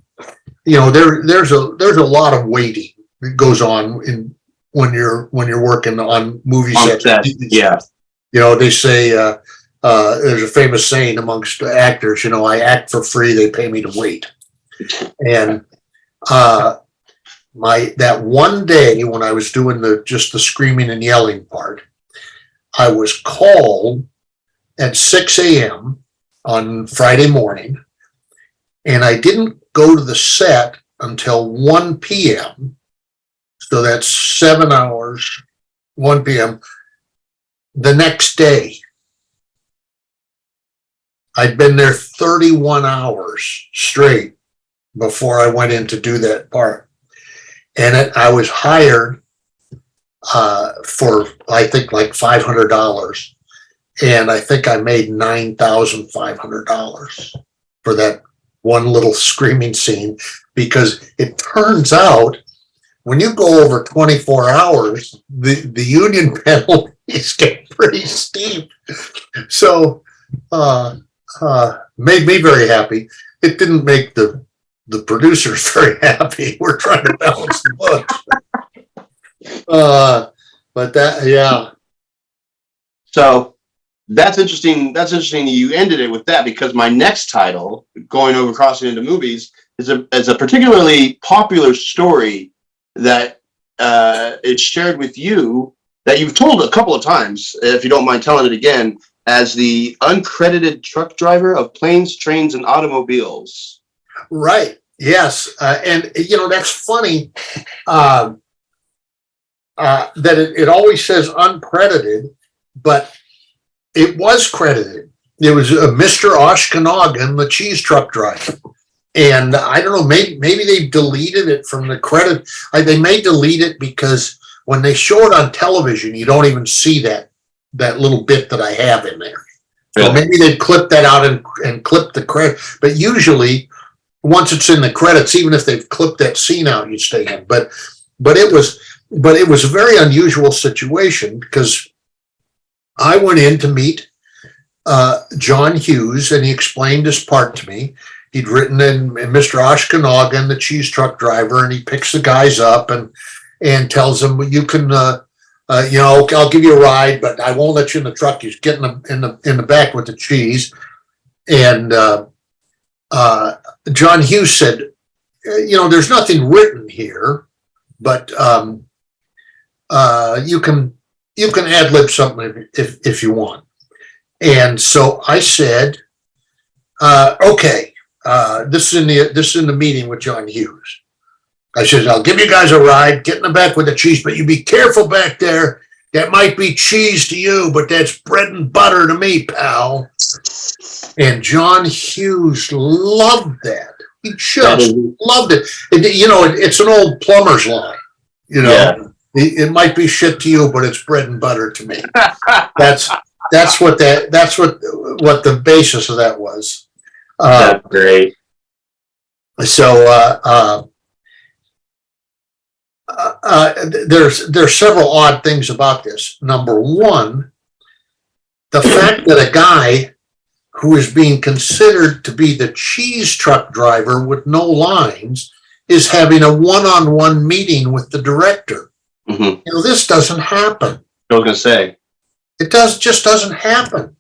you know, there's a lot of waiting that goes on when you're working on movie sets. Yeah. You know, they say there's a famous saying amongst actors, you know, I act for free, they pay me to wait. And that one day when I was doing just the screaming and yelling part, I was called at 6 a.m. on Friday morning, and I didn't go to the set until 1 p.m. So that's 7 hours, 1 p.m. the next day. I'd been there 31 hours straight before I went in to do that part. And I was hired for, I think, like $500. And I think I made $9,500 for that one little screaming scene, because it turns out when you go over 24 hours, the union penalties get pretty steep. So made me very happy. It didn't make the producers very happy. We're trying to balance the books. But that, yeah. So that's interesting. That's interesting that you ended it with that, because my next title, going over crossing into movies, is a particularly popular story that is shared with you, that you've told a couple of times, if you don't mind telling it again, as the uncredited truck driver of planes, trains, and automobiles. Right. Yes. And, you know, that's funny that it always says uncredited, but it was credited. It was Mr. Oshkonagan, the cheese truck driver. And I don't know, maybe they deleted it from the credit. They may delete it because when they show it on television, you don't even see that little bit that I have in there. So maybe they'd clip that out and clip the credit. But usually, once it's in the credits, even if they've clipped that scene out, you stay in. But it was a very unusual situation, because I went in to meet John Hughes, and he explained his part to me. He'd written in Mr. Oshkonagan, the cheese truck driver, and he picks the guys up and tells them, well, you can, you know, I'll give you a ride, but I won't let you in the truck. You get in the back with the cheese. And John Hughes said, you know, there's nothing written here, but you can ad-lib something if you want. And so I said, okay, this is in the meeting with John Hughes. I said, I'll give you guys a ride, get in the back with the cheese, but you be careful back there. That might be cheese to you, but that's bread and butter to me, pal. And John Hughes loved that. He just loved it. It's an old plumber's line. It might be shit to you, but it's bread and butter to me. That's what the basis of that was. That's great. So there's several odd things about this. Number one, the fact that a guy who is being considered to be the cheese truck driver with no lines is having a one-on-one meeting with the director. Mm-hmm. This doesn't happen. I was going to say. It just doesn't happen.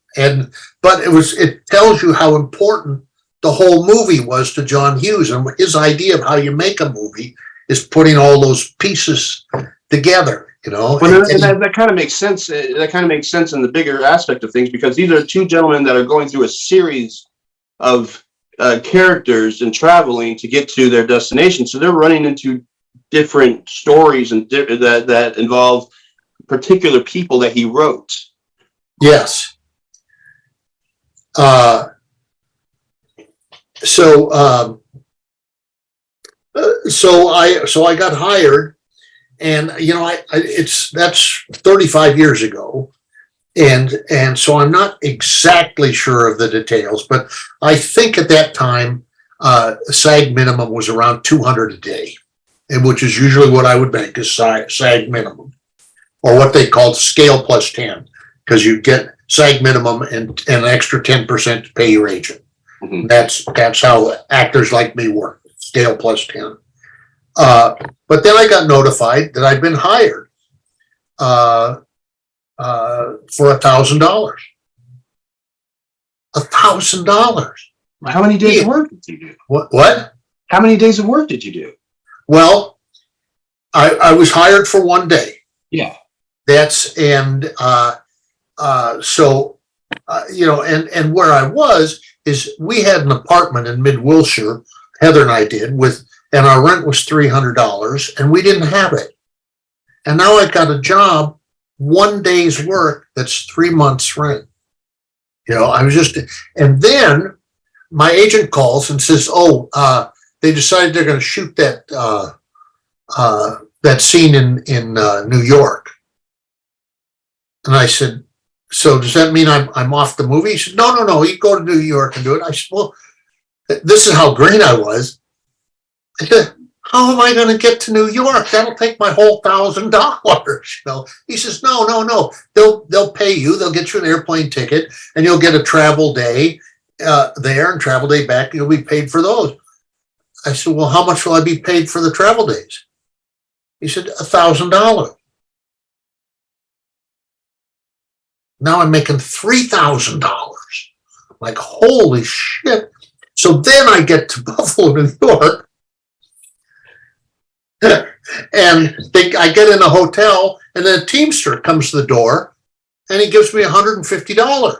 But it tells you how important the whole movie was to John Hughes, and his idea of how you make a movie is putting all those pieces together. Well, that kind of makes sense. That kind of makes sense in the bigger aspect of things, because these are two gentlemen that are going through a series of characters and traveling to get to their destination. So they're running into different stories and that involve particular people that he wrote. Yes. So I got hired, and that's 35 years ago, and so I'm not exactly sure of the details, but I think at that time SAG minimum was around 200 a day, which is usually what I would make as SAG minimum, or what they called scale plus 10, because you get SAG minimum and an extra 10% to pay your agent. Mm-hmm. That's how actors like me work, scale plus 10. But then I got notified that I'd been hired for $1,000. $1,000. How many days of work did you do? What? How many days of work did you do? Well, I was hired for one day. Yeah. And where I was is we had an apartment in Mid-Wilshire, Heather and I did, and our rent was $300, and we didn't have it. And now I've got a job, one day's work, that's 3 months rent. And then my agent calls and says, they decided they're going to shoot that scene in New York. And I said, so does that mean I'm off the movie? He said, no, you go to New York and do it. I said, well, this is how green I was. I said, how am I going to get to New York? That'll take my whole $1,000. He says, no. They'll pay you. They'll get you an airplane ticket, and you'll get a travel day there and travel day back. You'll be paid for those. I said, well, how much will I be paid for the travel days? He said, $1,000. Now I'm making $3,000. Like, holy shit. So then I get to Buffalo, New York, and I get in a hotel, and then a Teamster comes to the door, and he gives me $150.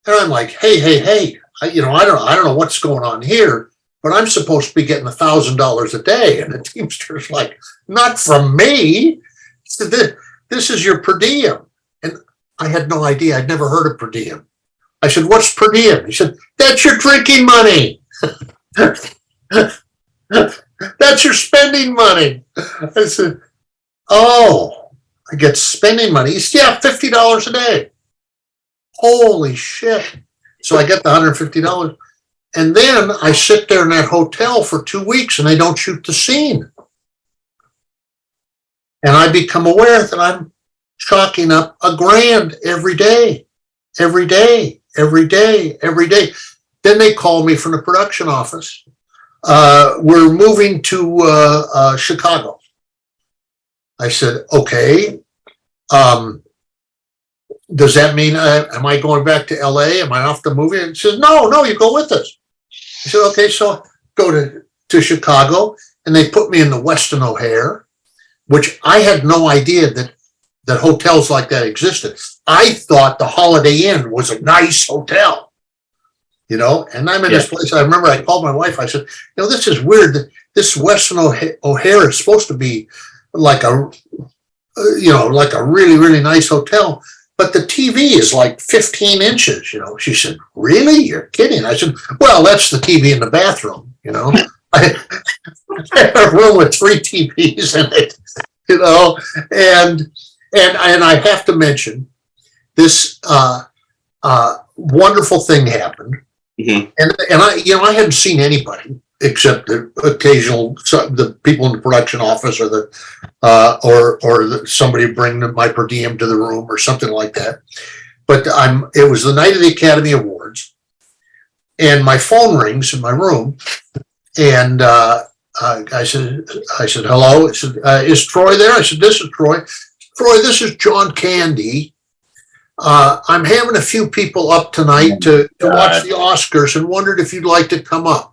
And I'm like, hey, I don't know what's going on here, but I'm supposed to be getting $1,000 a day. And the Teamster's like, not from me. So this is your per diem. And I had no idea. I'd never heard of per diem. I said, what's per diem? He said, that's your drinking money. That's your spending money. I said, oh, I get spending money. He said, yeah, $50 a day. Holy shit. So I get the $150. And then I sit there in that hotel for 2 weeks, and they don't shoot the scene. And I become aware that I'm chalking up $1,000 every day. Then they call me from the production office. We're moving to Chicago. I said, okay. Does that mean, am I going back to LA? Am I off the movie? And he says, no, you go with us. I said, okay, so go to Chicago, and they put me in the Westin O'Hare, which I had no idea that hotels like that existed. I thought the Holiday Inn was a nice hotel, and I'm in this place. I remember I called my wife. I said, this is weird. This Westin O'Hare is supposed to be like a like a really, really nice hotel. But the TV is like 15 inches, She said, really? You're kidding. I said, well, that's the TV in the bathroom, I had a room with 3 TVs in it, and I have to mention this wonderful thing happened. Mm-hmm. And I hadn't seen anybody except the occasional the people in the production office or somebody bring my per diem to the room or something like that. But it was the night of the Academy Awards, and my phone rings in my room, and I said, hello. I said, is Troy there? I said, this is Troy. Troy, this is John Candy. I'm having a few people up tonight to watch the Oscars and wondered if you'd like to come up.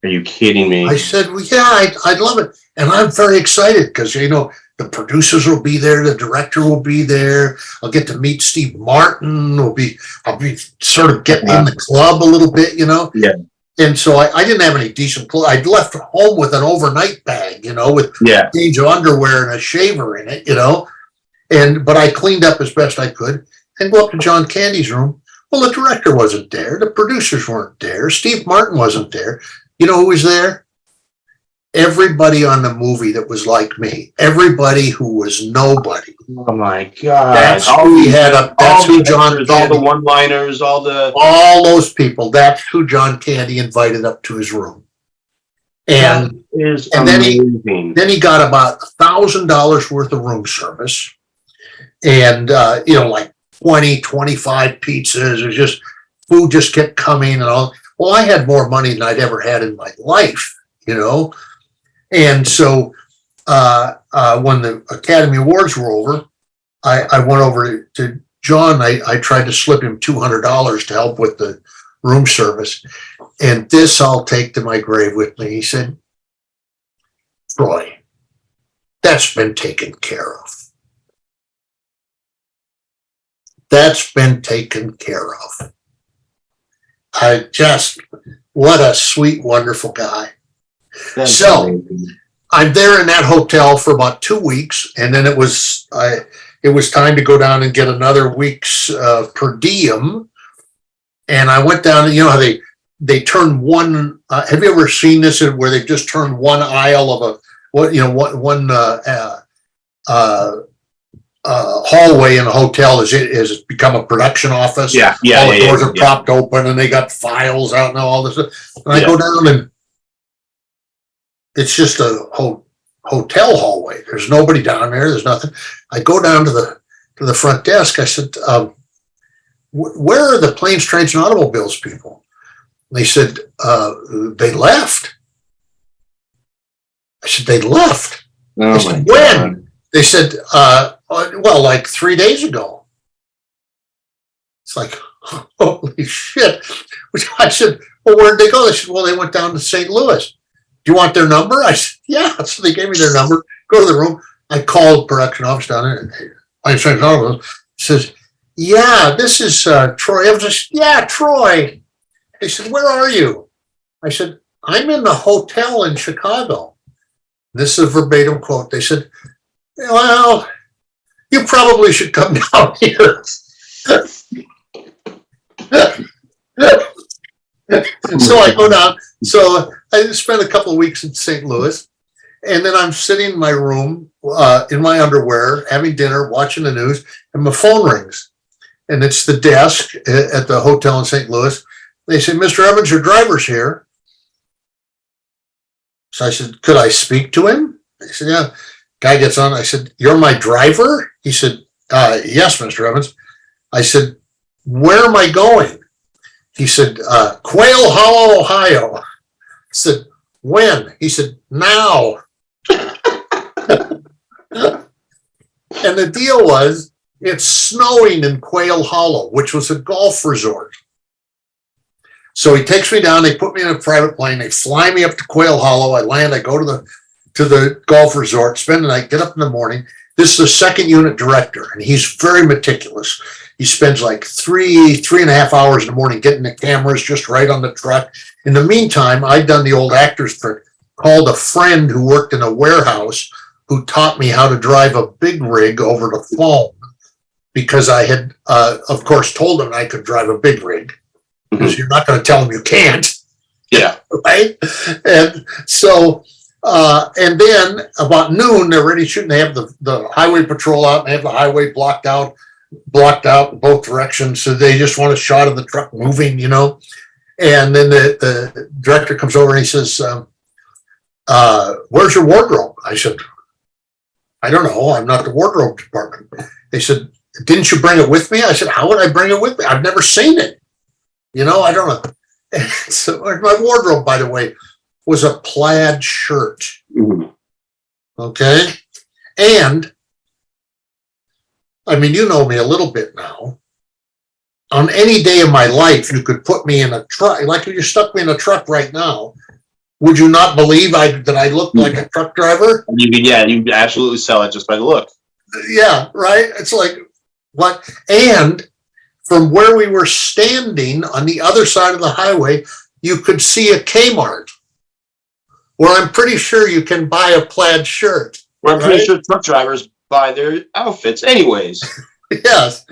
Are you kidding me? I said, well, yeah, I'd love it. And I'm very excited because, the producers will be there. The director will be there. I'll get to meet Steve Martin. I'll be sort of getting in the club a little bit, Yeah. And so I didn't have any decent clothes. I'd left home with an overnight bag, with a change of underwear and a shaver in it, but I cleaned up as best I could and go up to John Candy's room. Well, the director wasn't there. The producers weren't there. Steve Martin wasn't there. You know who was there? Everybody on the movie that was like me. Everybody who was nobody. Oh my God! That's who he had up. That's who John Candy. All the one-liners, all those people. That's who John Candy invited up to his room. And then he got about $1,000 worth of room service, and like 20, 25 pizzas. It was just food just kept coming and all. Well, I had more money than I'd ever had in my life, And so when the Academy Awards were over, I went over to John. I tried to slip him $200 to help with the room service. And this I'll take to my grave with me. He said, Troy, that's been taken care of. That's been taken care of. What a sweet, wonderful guy. That's amazing. I'm there in that hotel for about 2 weeks, and then it was time to go down and get another week's per diem. And I went down, how they turn one. Have you ever seen this where they just turn one aisle of hallway in a hotel has become a production office. All the doors are propped open and they got files out and all this stuff. And I go down and it's just a hotel hallway. There's nobody down there. There's nothing. I go down to the front desk. I said, where are the planes, trains, and automobiles people? And they said, they left. I said, they left. Oh, I said, when? They said, well, like 3 days ago. It's like, holy shit. I said, well, where'd they go? They said, well, they went down to St. Louis. Do you want their number? I said, yeah. So they gave me their number. Go to the room. I called production office down there. I says, yeah, this is Troy. I was just, yeah, Troy. They said, where are you? I said, I'm in the hotel in Chicago. This is a verbatim quote. They said, well, you probably should come down here. So I go down. So I spent a couple of weeks in St. Louis, and then I'm sitting in my room in my underwear, having dinner, watching the news, and my phone rings. And it's the desk at the hotel in St. Louis. They say, Mr. Evans, your driver's here. So I said, could I speak to him? They said, yeah. Guy gets on. I said, you're my driver? He said, yes, Mr. Evans. I said, where am I going? He said, Quail Hollow, Ohio. I said, when? He said, now. And the deal was, it's snowing in Quail Hollow, which was a golf resort. So he takes me down, they put me in a private plane, they fly me up to Quail Hollow, I land, I go to the golf resort, spend the night, get up in the morning. This is the second unit director, and he's very meticulous. He spends like three and a half hours in the morning getting the cameras just right on the truck. In the meantime, I'd done the old actor's trick, called a friend who worked in a warehouse who taught me how to drive a big rig over the phone, because I had, of course, told him I could drive a big rig, because you're not going to tell him you can't. Yeah. Right. And so, and then about noon, they're ready shooting. They have the highway patrol out, and they have the highway blocked out in both directions. So they just want a shot of the truck moving, you know. And then the director comes over and he says, where's your wardrobe? I said, I don't know. I'm not the wardrobe department. They said, didn't you bring it with me? I said, how would I bring it with me? I've never seen it. You know, I don't know. So my wardrobe, by the way, was a plaid shirt. Mhm. Okay. And I mean, you know me a little bit now. On any day of my life, you could put me in a truck. Like if you stuck me in a truck right now, would you not believe that I looked like a truck driver? You absolutely sell it just by the look. Yeah, right. It's like, what? And from where we were standing on the other side of the highway, you could see a Kmart, where I'm pretty sure you can buy a plaid shirt. Well, I'm pretty sure truck drivers buy their outfits anyways. Yes.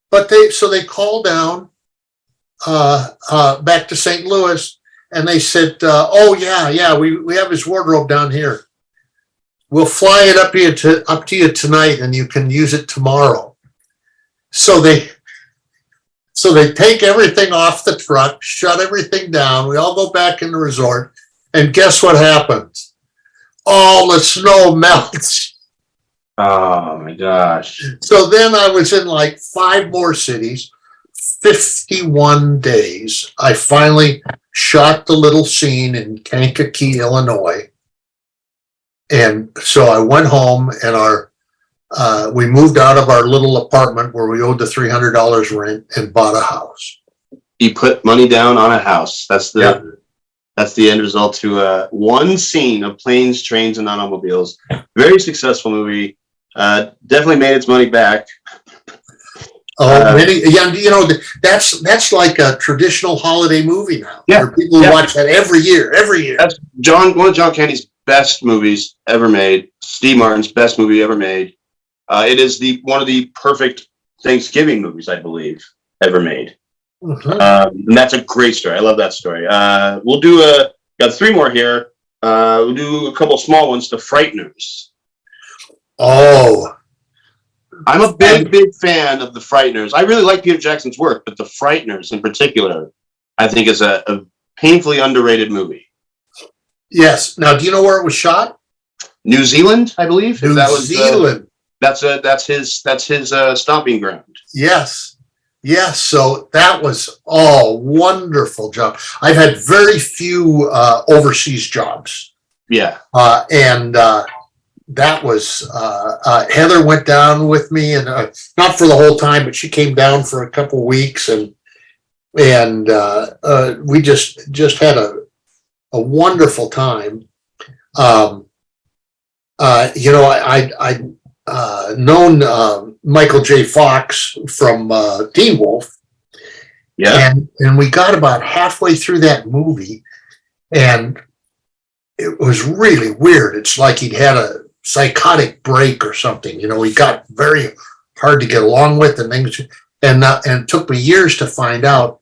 But they called down back to St. Louis, and they said, oh yeah, we have his wardrobe down here. We'll fly it up to you tonight, and you can use it tomorrow. So they take everything off the truck, shut everything down. We all go back in the resort, and guess what happens? All the snow melts. Oh my gosh. So then I was in like 5 more cities, 51 days. I finally shot the little scene in Kankakee, Illinois. And so I went home, and we moved out of our little apartment where we owed the $300 rent and bought a house. You put money down on a house. That's the end result to one scene of Planes, Trains, and Automobiles. Very successful movie. Definitely made its money back. You know, that's like a traditional holiday movie now. Yeah, where people watch that every year. That's one of John Candy's best movies ever made. Steve Martin's best movie ever made. It is one of the perfect Thanksgiving movies, I believe, ever made. And that's a great story. I love that story. We'll do got 3 more here. We'll do a couple small ones. The Frighteners. Oh, I'm a big fan of the Frighteners. I really like Peter Jackson's work, but the Frighteners in particular, I think is a painfully underrated movie. Yes. Now, do you know where it was shot? New Zealand, I believe. New Zealand. That's his stomping ground. Yes. So that was wonderful job. I've had very few overseas jobs. Yeah. And that was Heather went down with me, and not for the whole time, but she came down for a couple weeks, and we just had a wonderful time. You know, I'd known Michael J. Fox from Teen Wolf. Yeah. And we got about halfway through that movie, and it was really weird. It's like he'd had a psychotic break or something. You know, he got very hard to get along with, and things, and it took me years to find out.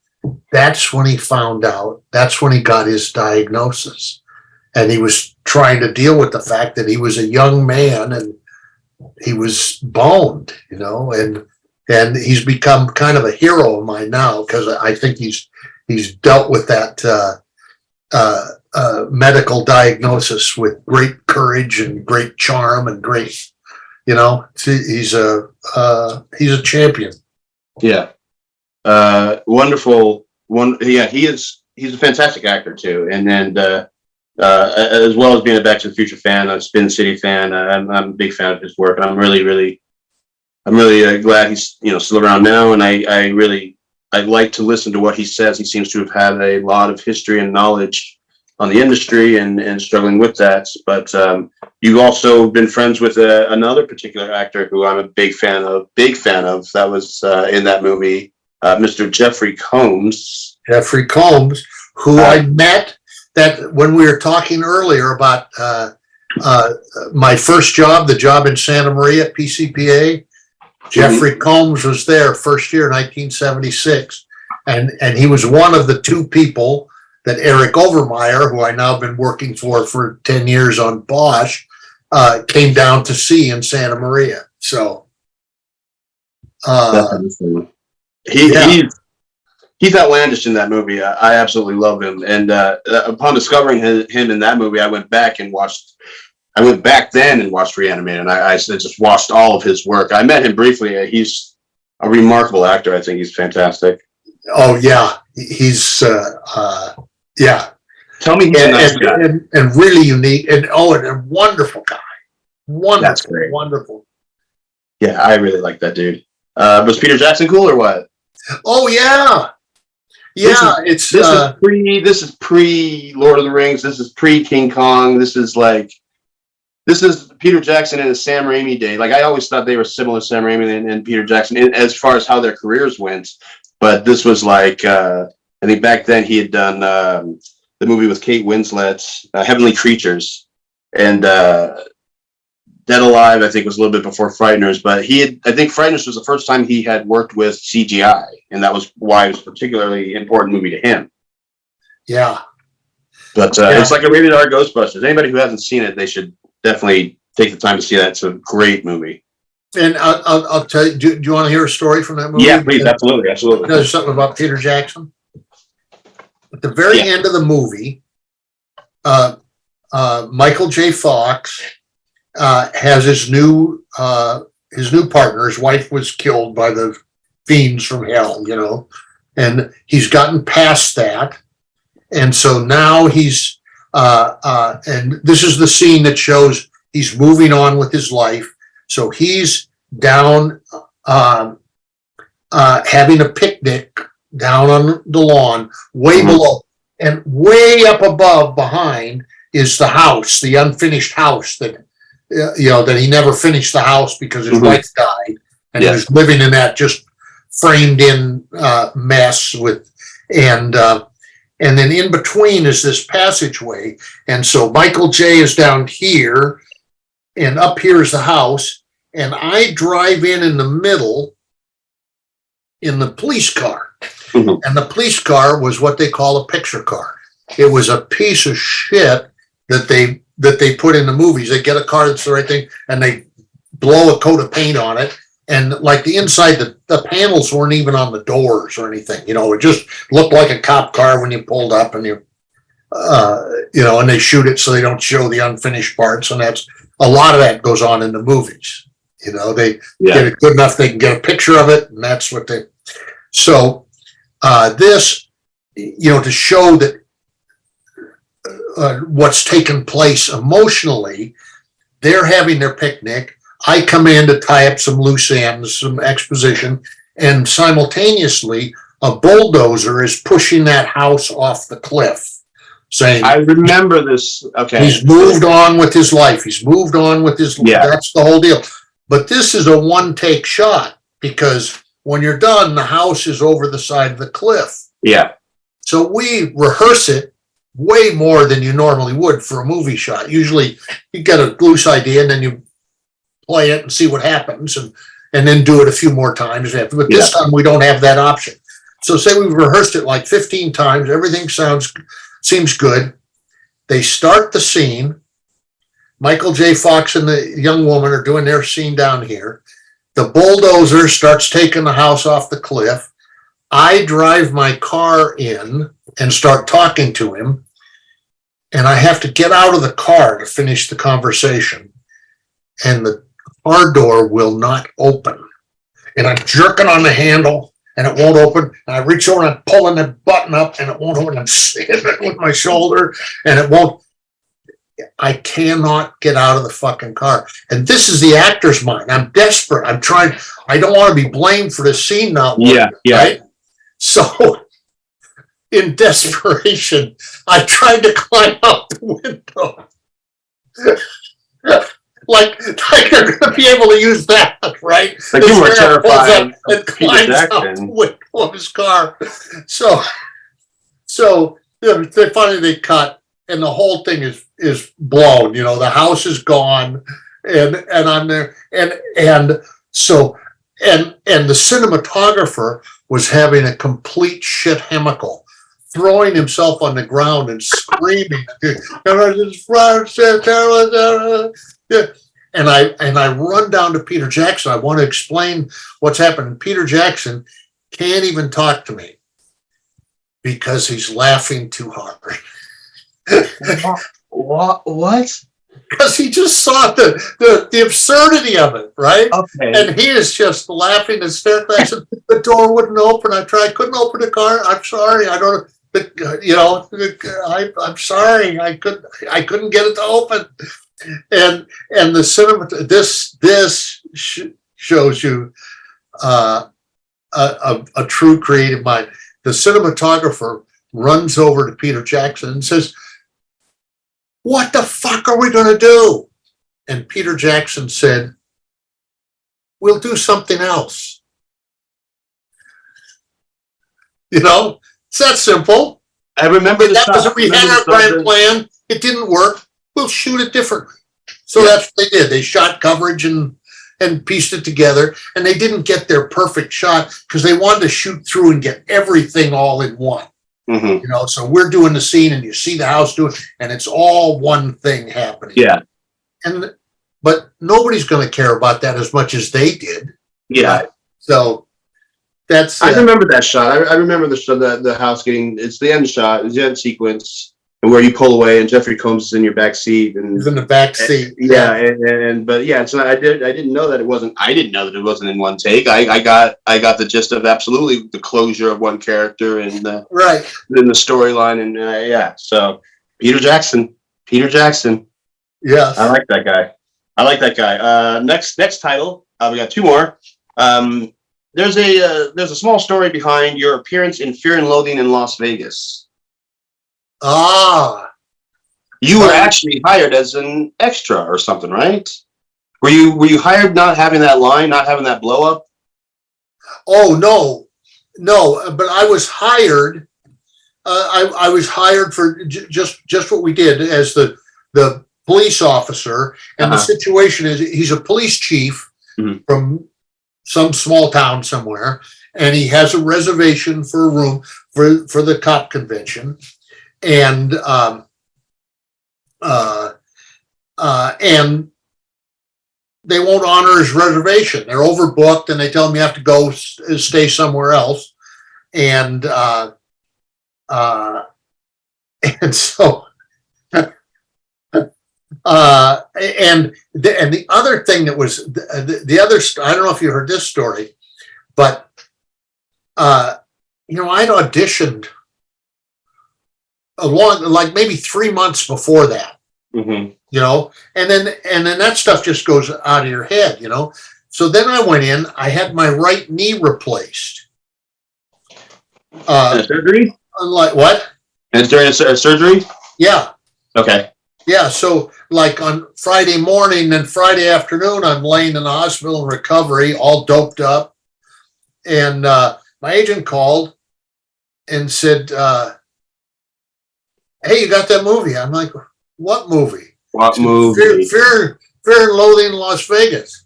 That's when he got his diagnosis, and he was trying to deal with the fact that he was a young man and he was boned, you know, and he's become kind of a hero of mine now, because I think he's dealt with that medical diagnosis with great courage and great charm and great, you know, he's a champion. Yeah. Wonderful one. Yeah, he's a fantastic actor too. And then, as well as being a Back to the Future fan, a Spin City fan, I'm a big fan of his work, and I'm really glad he's, you know, still around now. And I like to listen to what he says. He seems to have had a lot of history and knowledge on the industry and struggling with that. But you've also been friends with another particular actor who I'm a big fan of. That was in that movie, Mr. Jeffrey Combs. Jeffrey Combs, who I met that when we were talking earlier about my first job, the job in Santa Maria, PCPA, Jeffrey Combs was there first year, 1976. And he was one of the two people that Eric Overmeyer, who I now been working for 10 years on Bosch, came down to see in Santa Maria. So, he's outlandish in that movie. I absolutely love him. And upon discovering him in that movie, I went back then and watched Reanimated, and I just watched all of his work. I met him briefly. He's a remarkable actor. I think he's fantastic. Oh yeah, he's yeah. Tell me he's a nice guy. And really unique, and a wonderful guy. Wonderful, that's great. Wonderful. Yeah, I really like that dude. Was Peter Jackson cool or what? Oh yeah. Yeah, this is pre Lord of the Rings. This is pre King Kong. This is Peter Jackson in his Sam Raimi day. Like, I always thought they were similar, Sam Raimi and Peter Jackson, as far as how their careers went. But this was like, I think back then he had done the movie with Kate Winslet, Heavenly Creatures, and Dead Alive, I think, was a little bit before Frighteners. But I think Frighteners was the first time he had worked with CGI, and that was why it was a particularly important movie to him. Yeah. But it's like a rated R Ghostbusters. Anybody who hasn't seen it, they should definitely take the time to see that. It's a great movie. And I'll tell you, do you want to hear a story from that movie? Yeah, please, absolutely. There's something about Peter Jackson. At the very end of the movie, Michael J. Fox has his new partner. His wife was killed by the fiends from hell, and he's gotten past that. And so now he's, and this is the scene that shows he's moving on with his life. So he's down, having a picnic down on the lawn, way below, and way up above behind is the house, the unfinished house that, that he never finished the house because his wife died, and he was living in that just framed in mess and then in between is this passageway. And so Michael J. is down here, and up here is the house. And I drive in the middle in the police car. And the police car was what they call a picture car. It was a piece of shit that they put in the movies. They get a car that's the right thing, and they blow a coat of paint on it. And like the inside, the panels weren't even on the doors or anything. It just looked like a cop car when you pulled up, and and they shoot it so they don't show the unfinished parts. And that's a lot of that goes on in the movies. They get it good enough, they can get a picture of it, and that's what they. So this, to show that what's taken place emotionally, they're having their picnic. I come in to tie up some loose ends, some exposition, and simultaneously a bulldozer is pushing that house off the cliff, saying, I remember this. Okay. He's moved on with his life. He's moved on with his life. That's the whole deal. But this is a one-take shot, because when you're done, the house is over the side of the cliff. Yeah. So we rehearse it way more than you normally would for a movie shot. Usually you get a loose idea and then you play it and see what happens, and then do it a few more times after. But this time we don't have that option. So say we've rehearsed it like 15 times. Everything seems good. They start the scene. Michael J. Fox and the young woman are doing their scene down here. The bulldozer starts taking the house off the cliff. I drive my car in and start talking to him, and I have to get out of the car to finish the conversation. And the car door will not open. And I'm jerking on the handle, and it won't open. And I reach over and I'm pulling the button up, and it won't open. I'm hitting it with my shoulder, and it won't. I cannot get out of the fucking car. And this is the actor's mind. I'm desperate. I'm trying. I don't want to be blamed for this scene not working. Right? So in desperation, I tried to climb out the window. Like you're going to be able to use that, right? Like you were terrified and climbs out the window of his car. So finally they cut, and the whole thing is blown. You know, the house is gone, and I'm there, and so and the cinematographer was having a complete shit hemical, throwing himself on the ground and screaming. And I run down to Peter Jackson. I want to explain what's happened. Peter Jackson can't even talk to me because he's laughing too hard. What? Because he just saw the absurdity of it, right? Okay. And he is just laughing hysterically. I said, the door wouldn't open. I couldn't open the car. I'm sorry. I don't, you know, I'm sorry. I couldn't get it to open. And the cinema, this shows you a true creative mind. The cinematographer runs over to Peter Jackson and says, "What the fuck are we going to do?" And Peter Jackson said, "We'll do something else." You know, it's that simple. I remember We had our grand plan. It didn't work. We'll shoot it differently. So that's what they did. They shot coverage and pieced it together, and they didn't get their perfect shot because they wanted to shoot through and get everything all in one. Mm-hmm. You know, so we're doing the scene and you see the house doing, and it's all one thing happening. Yeah. But nobody's going to care about that as much as they did. Yeah. So that's. I remember that shot. I remember the house getting. It's the end shot. It's the end sequence, and where you pull away, and Jeffrey Combs is in your back seat, and he's in the back seat. But yeah. So I didn't know that it wasn't. I didn't know that it wasn't in one take. I got the gist of absolutely the closure of one character and the storyline, and So Peter Jackson. Yes, I like that guy. Next title. We got two more. There's a small story behind your appearance in Fear and Loathing in Las Vegas. You were actually hired as an extra or something, right? Were you hired not having that line, not having that blow up? Oh no, but I was hired. I was hired for just what we did as the police officer, and the situation is he's a police chief from some small town somewhere, and he has a reservation for a room for the cop convention, and they won't honor his reservation. They're overbooked, and they tell him you have to go stay somewhere else, and so. And the other thing that was the other, I don't know if you heard this story, but I'd auditioned like maybe 3 months before that, and then that stuff just goes out of your head, So then I went in. I had my right knee replaced. Surgery? Like what? And during a surgery? Yeah. Okay. Yeah, so like on Friday morning and Friday afternoon, I'm laying in the hospital in recovery, all doped up. And my agent called and said, "Hey, you got that movie?" I'm like, "What movie?" What movie? Fear and Loathing in Las Vegas.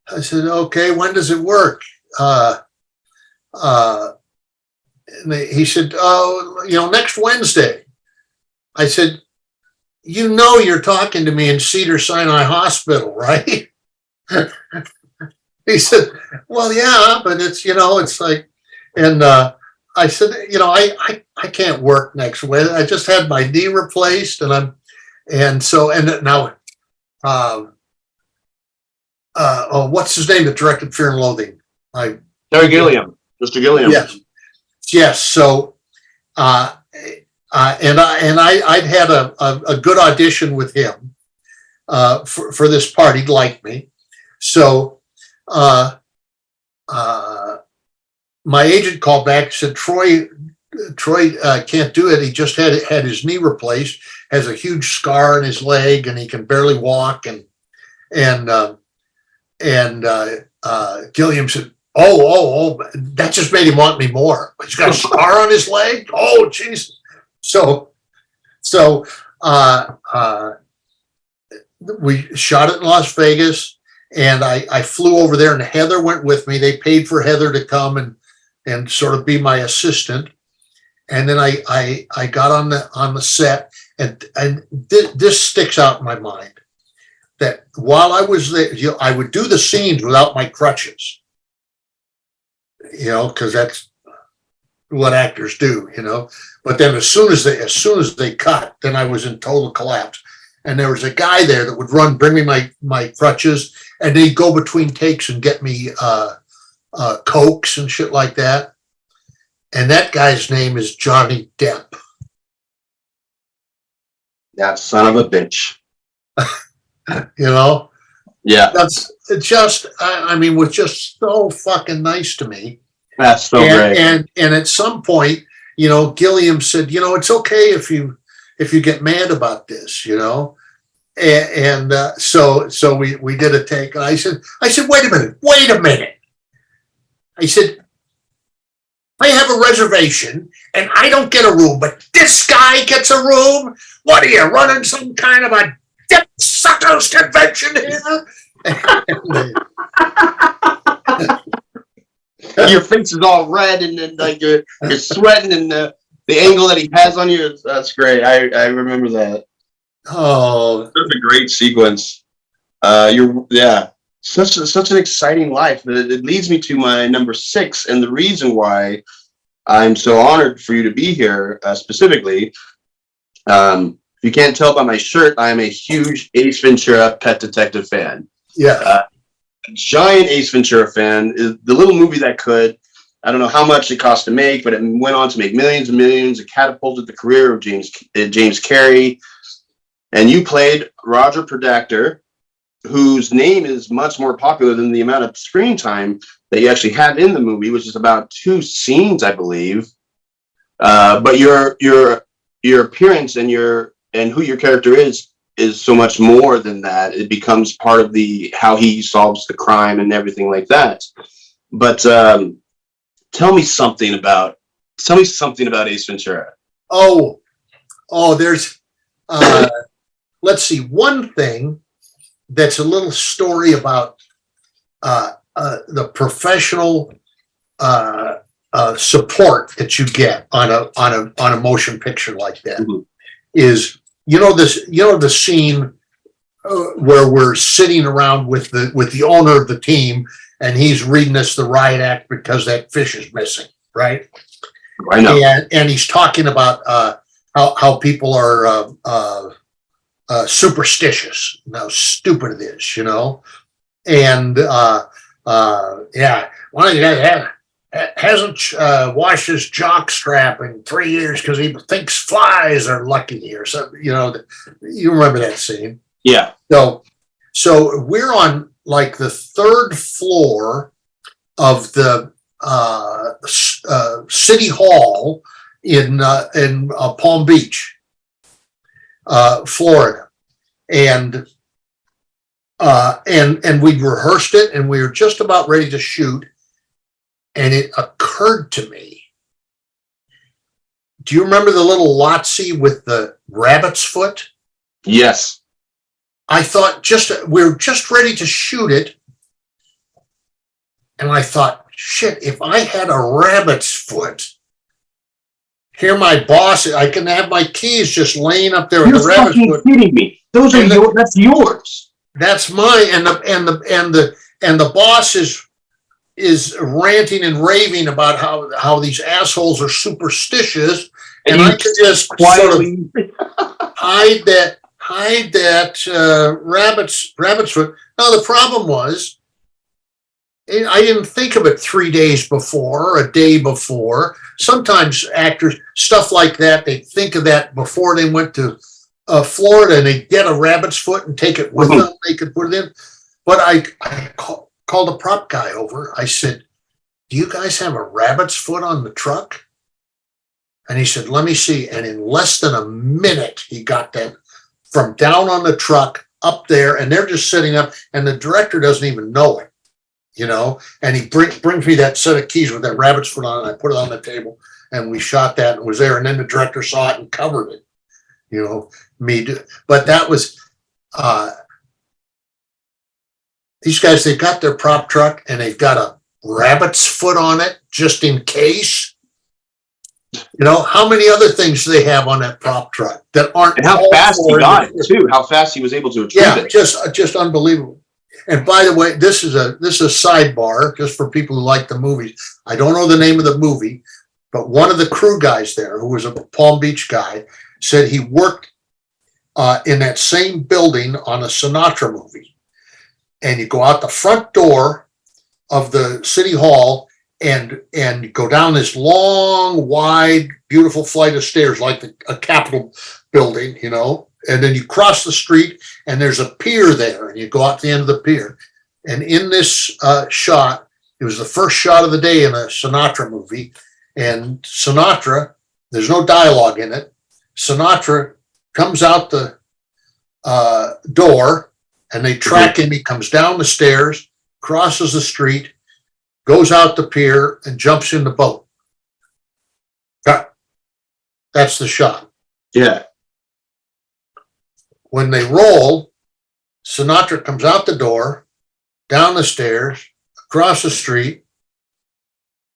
I said, "Okay, when does it work?" And he said, next Wednesday. I said, "You're talking to me in Cedars-Sinai Hospital, right?" He said, "Well, yeah, but it's, it's like," and I said, I can't work next Wednesday. I just had my knee replaced, and now, what's his name that directed Fear and Loathing? Terry Gilliam, Mr. Gilliam. Yes. So, and I'd had a good audition with him for this part. He'd liked me. So my agent called back and said, Troy can't do it. He just had his knee replaced, has a huge scar in his leg, and he can barely walk. And Gilliam said, oh, that just made him want me more. He's got a scar on his leg. Oh, Jesus. So So we shot it in Las Vegas, and I flew over there, and Heather went with me. They paid for Heather to come and sort of be my assistant. And then I got on the set, and this sticks out in my mind, that while I was there, I would do the scenes without my crutches, because that's what actors do, But then as soon as they cut, then I was in total collapse. And there was a guy there that would bring me my crutches, and he'd go between takes and get me Cokes and shit like that. And that guy's name is Johnny Depp. That son of a bitch. Yeah. That's just, was just so fucking nice to me. That's so great. And at some point, Gilliam said, it's okay if you get mad about this, so we did a take. And I said, wait a minute. I said, I have a reservation and I don't get a room, but this guy gets a room. What are you running some kind of a dip suckers convention here? Your face is all red, and then like you're sweating, and the angle that he has on you, that's great. I remember that. Oh, That's a great sequence. Such an exciting life. It leads me to my number 6, and the reason why I'm so honored for you to be here specifically. If you can't tell by my shirt, I am a huge Ace Ventura Pet Detective fan. yeah. A giant Ace Ventura fan. The little movie that could. I don't know how much it cost to make, but it went on to make millions and millions. It catapulted the career of James Carrey. And you played Roger Podactor, whose name is much more popular than the amount of screen time that you actually have in the movie, which is about 2 scenes, I believe. But your appearance and who your character is so much more than that. It becomes part of how he solves the crime and everything like that. But tell me something about Ace Ventura. Oh, there's, let's see, one thing that's a little story about the professional support that you get on a motion picture like that. Mm-hmm. Is the scene where we're sitting around with the owner of the team, and he's reading us the riot act because that fish is missing, right? I know. And he's talking about how people are superstitious, how stupid it is, and one of the guys hasn't washed his jock strap in 3 years because he thinks flies are lucky or something. You remember that scene? Yeah. So we're on like the 3rd floor of the City Hall in Palm Beach, Florida, and we rehearsed it, and we were just about ready to shoot, and it occurred to me. Do you remember the little Lotsie with the rabbit's foot? Yes. I thought we were just ready to shoot it, and I thought, shit, if I had a rabbit's foot, here my boss, I can have my keys just laying up there with the rabbit's foot. You're kidding me. Those are yours. That's yours. That's mine, and the boss is ranting and raving about how these assholes are superstitious, and I could just quietly hide that rabbit's foot. Now the problem was, I didn't think of it 3 days before, a day before. Sometimes actors, stuff like that, they think of that before they went to Florida, and they get a rabbit's foot and take it with them. They could put it in. But I called a prop guy over. I said, do you guys have a rabbit's foot on the truck? And he said, let me see. And in less than a minute, he got that from down on the truck up there, and they're just sitting up, and the director doesn't even know it, and he brings me that set of keys with that rabbit's foot on it, and I put it on the table, and we shot that, and it was there, and then the director saw it and covered it. you know, me do. But that was, these guys, they've got their prop truck and they've got a rabbit's foot on it just in case. You know, how many other things do they have on that prop truck that aren't? And how fast he got it too. How fast he was able to retrieve it. Just unbelievable. And by the way, this is a sidebar just for people who like the movies. I don't know the name of the movie, but one of the crew guys there, who was a Palm Beach guy, said he worked in that same building on a Sinatra movie. And you go out the front door of the city hall and go down this long, wide, beautiful flight of stairs like a Capitol building, you know, and then you cross the street and there's a pier there and you go out to the end of the pier. And in this shot, it was the first shot of the day in a Sinatra movie. And Sinatra, there's no dialogue in it. Sinatra comes out the door and they track him. He comes down the stairs, crosses the street, goes out the pier and jumps in the boat. That's the shot. Yeah. When they roll, Sinatra comes out the door, down the stairs, across the street,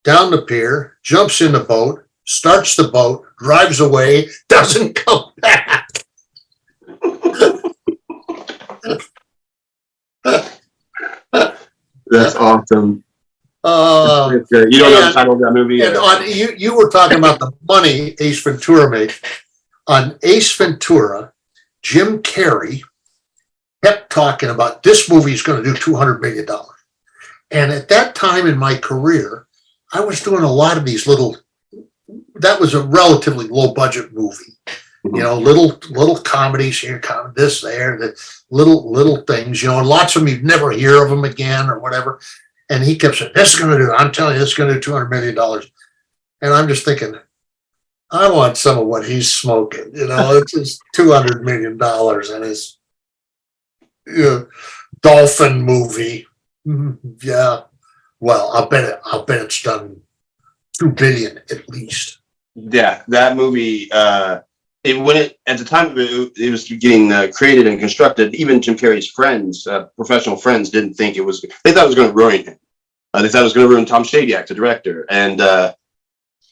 down the pier, jumps in the boat, starts the boat, drives away, doesn't come back. That's awesome. You don't know the title of that movie? And you were talking about the money Ace Ventura made. On Ace Ventura, Jim Carrey kept talking about this movie is going to do $200 million. And at that time in my career, I was doing a lot of these that was a relatively low budget movie. You know, little comedies here, this, there, the little things, you know, and lots of them you'd never hear of them again or whatever. And he kept saying, this is going to do, I'm telling you, this is going to do $200 million. And I'm just thinking, I want some of what he's smoking. You know, it's just $200 million and his dolphin movie. Yeah. Well, I'll bet it's done $2 billion at least. Yeah, that movie, at the time it was getting created and constructed, even Jim Carrey's friends, professional friends, didn't think they thought it was going to ruin him. They thought it was going to ruin Tom Shadyac, the director. And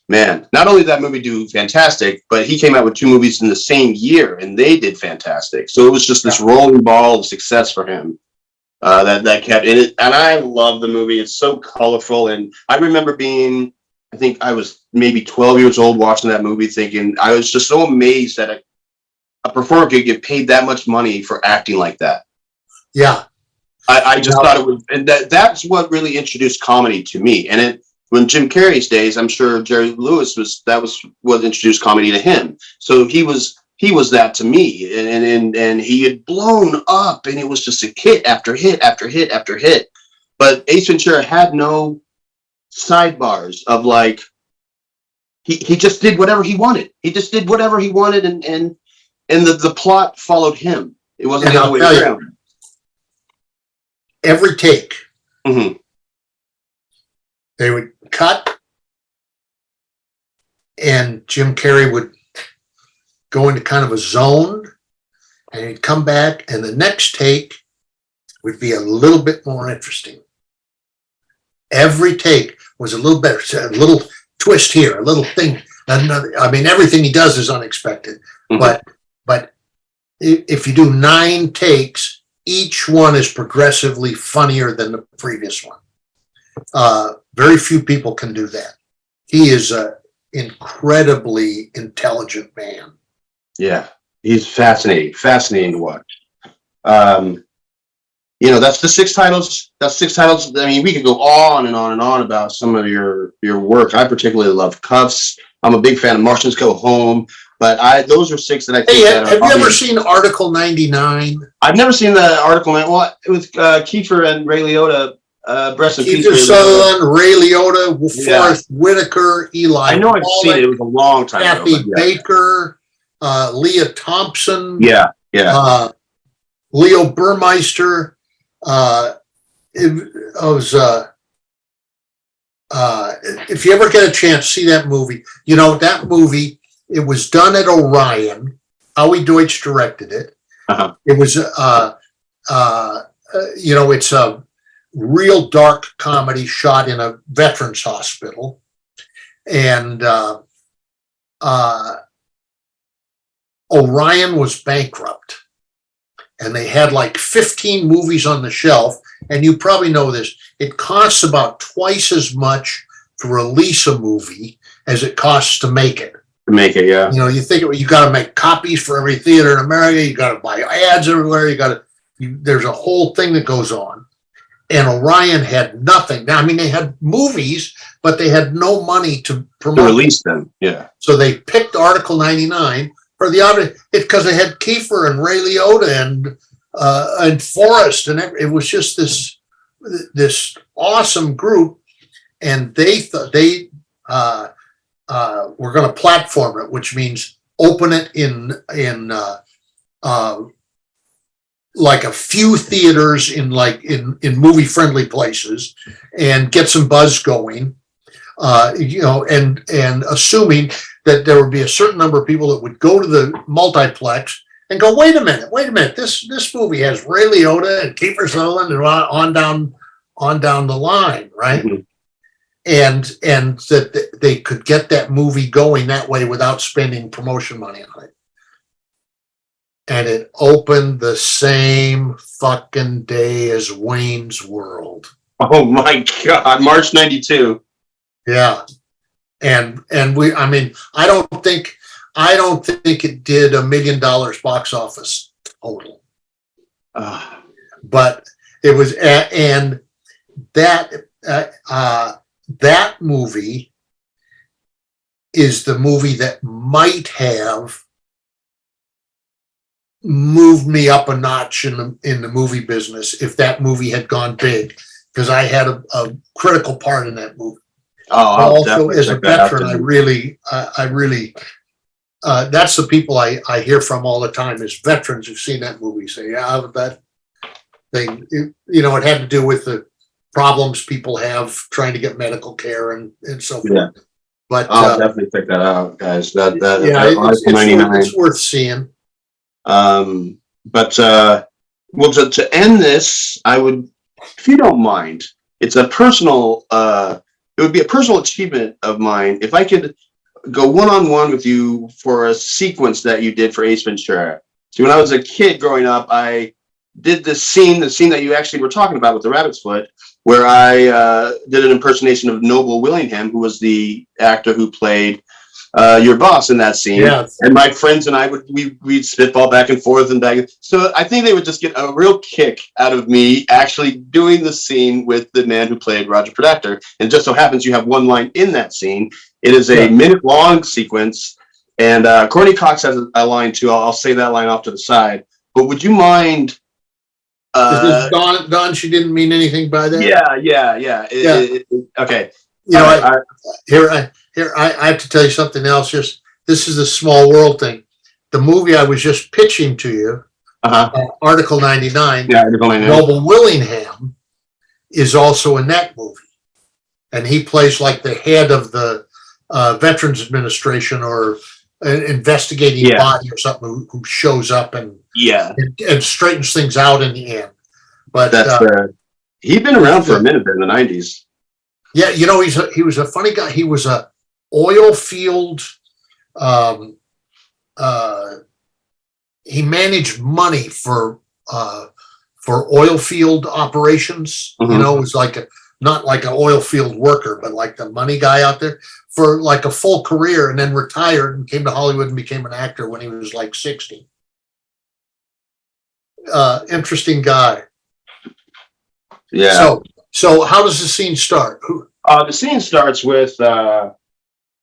man, not only did that movie do fantastic, but he came out with 2 movies in the same year, and they did fantastic. So it was just this rolling ball of success for him that kept in it. And I love the movie. It's so colorful. And I remember I think I was maybe 12 years old watching that movie, thinking I was just so amazed that a performer could get paid that much money for acting like that. Yeah. I just thought it was, and that's what really introduced comedy to me. And when Jim Carrey's days, I'm sure Jerry Lewis was what introduced comedy to him. So he was that to me, and he had blown up, and it was just a hit after hit after hit after hit. But Ace Ventura had no sidebars of like, he just did whatever he wanted. He just did whatever he wanted, and the plot followed him. It wasn't the other way around. Every take, they would cut, and Jim Carrey would go into kind of a zone, and he'd come back, and the next take would be a little bit more interesting. Every take was a little better, a little twist here, a little thing. Another, I mean, everything he does is unexpected. But if you do 9 takes, each one is progressively funnier than the previous one. Very few people can do that. He is an incredibly intelligent man. Yeah, he's fascinating to watch. That's the 6 titles. That's 6 titles. I mean, we could go on and on and on about some of your work. I particularly love Cuffs. I'm a big fan of Martians Go Home. But those are 6 that I think. Hey, have you ever seen Article 99? I've never seen the article. Well, it was Kiefer and Ray Liotta. Kiefer Sutherland, Ray Liotta, Forrest Whitaker, Eli. I know I've seen it. It was a long time ago. Kathy Baker, Leah Thompson. Yeah. Leo Burmeister. It was. If you ever get a chance, see that movie. You know that movie. It was done at Orion, Howie Deutsch directed it. Uh-huh. It was, it's a real dark comedy shot in a veterans hospital. And Orion was bankrupt. And they had like 15 movies on the shelf. And you probably know this. It costs about twice as much to release a movie as it costs to make it. Yeah. You think you got to make copies for every theater in America. You got to buy ads everywhere. There's a whole thing that goes on. And Orion had nothing. Now, I mean, they had movies, but they had no money to promote. To release them, yeah. So they picked Article 99 for the obvious. It's because they had Kiefer and Ray Liotta and Forrest, and it was just this awesome group. And they thought they were going to platform it, which means open it in like a few theaters in movie friendly places and get some buzz going, and assuming that there would be a certain number of people that would go to the multiplex and go, wait a minute, this movie has Ray Liotta and Kiefer Sutherland and on down the line, right? Mm-hmm. And that they could get that movie going that way without spending promotion money on it. And it opened the same fucking day as Wayne's World. Oh my God, March 92. Yeah. And I don't think it did $1 million box office total. But it was, and that movie is the movie that might have moved me up a notch in the movie business if that movie had gone big, because I had a critical part in that movie. Also, as a veteran, I really that's the people I hear from all the time is veterans who've seen that movie say, yeah, that thing, it had to do with the problems people have trying to get medical care and so forth. Yeah. But I'll definitely pick that out, guys. It's worth seeing. But to end this, I would, if you don't mind, it's a personal, it would be a personal achievement of mine if I could go one-on-one with you for a sequence that you did for Ace Ventura. See, when I was a kid growing up, I did the scene that you actually were talking about with the rabbit's foot, where I did an impersonation of Noble Willingham, who was the actor who played your boss in that scene. Yes. And my friends and I we'd spitball back and forth and back. So I think they would just get a real kick out of me actually doing the scene with the man who played Roger Podactor. And just so happens you have one line in that scene. It is a minute-long sequence, and Courtney Cox has a line too. I'll say that line off to the side. But would you mind? Is this Don? She didn't mean anything by that. Yeah. Okay. I have to tell you something else. This is a small world thing. The movie I was just pitching to you, Article 99. Yeah, Article 99. Noble Willingham is also in that movie, and he plays like the head of the Veterans Administration or an investigating body or something who shows up and straightens things out in the end. But he'd been around for a minute in the 90s. Yeah, he was a funny guy. He was a oil field. He managed money for oil field operations. Mm-hmm. It was not like an oil field worker, but like the money guy out there for like a full career, and then retired and came to Hollywood and became an actor when he was like 60. Interesting guy. Yeah. So how does the scene start? The scene starts with, it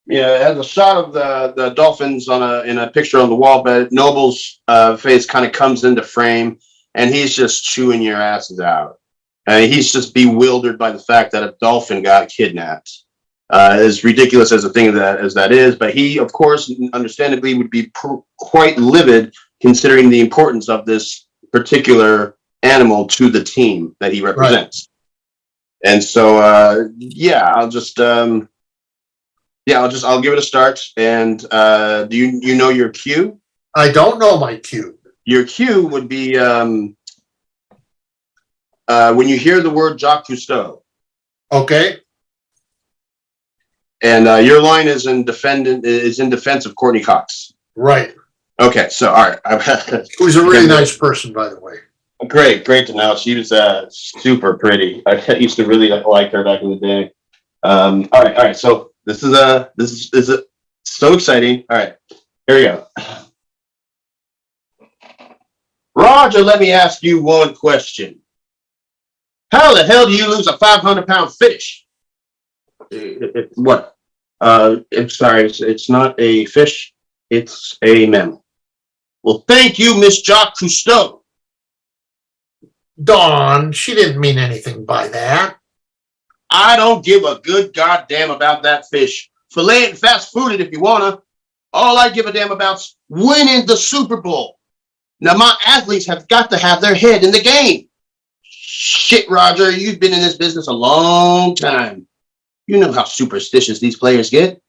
has a shot of the dolphins in a picture on the wall, but Noble's face kind of comes into frame, and he's just chewing your asses out. He's just bewildered by the fact that a dolphin got kidnapped. As ridiculous as a thing as that is, but he, of course, understandably, would be quite livid considering the importance of this particular animal to the team that he represents. Right. And so, I'll give it a start. And do you know your cue? I don't know my cue. Your cue would be when you hear the word Jacques Cousteau. Okay. And your line is in defense of Courtney Cox. Right. Okay, so all right. Who's a really nice person, by the way. Great to know. She was super pretty. I used to really like her back in the day. All right. So this is so exciting. All right, here we go. Roger, let me ask you one question. How the hell do you lose a 500-pound fish? What? I'm sorry, it's not a fish, it's a mammal. Well, thank you, Miss Jacques Cousteau. Dawn, she didn't mean anything by that. I don't give a good goddamn about that fish. Fillet it and fast food it if you wanna. All I give a damn about's winning the Super Bowl. Now, my athletes have got to have their head in the game. Shit, Roger, you've been in this business a long time. You know how superstitious these players get.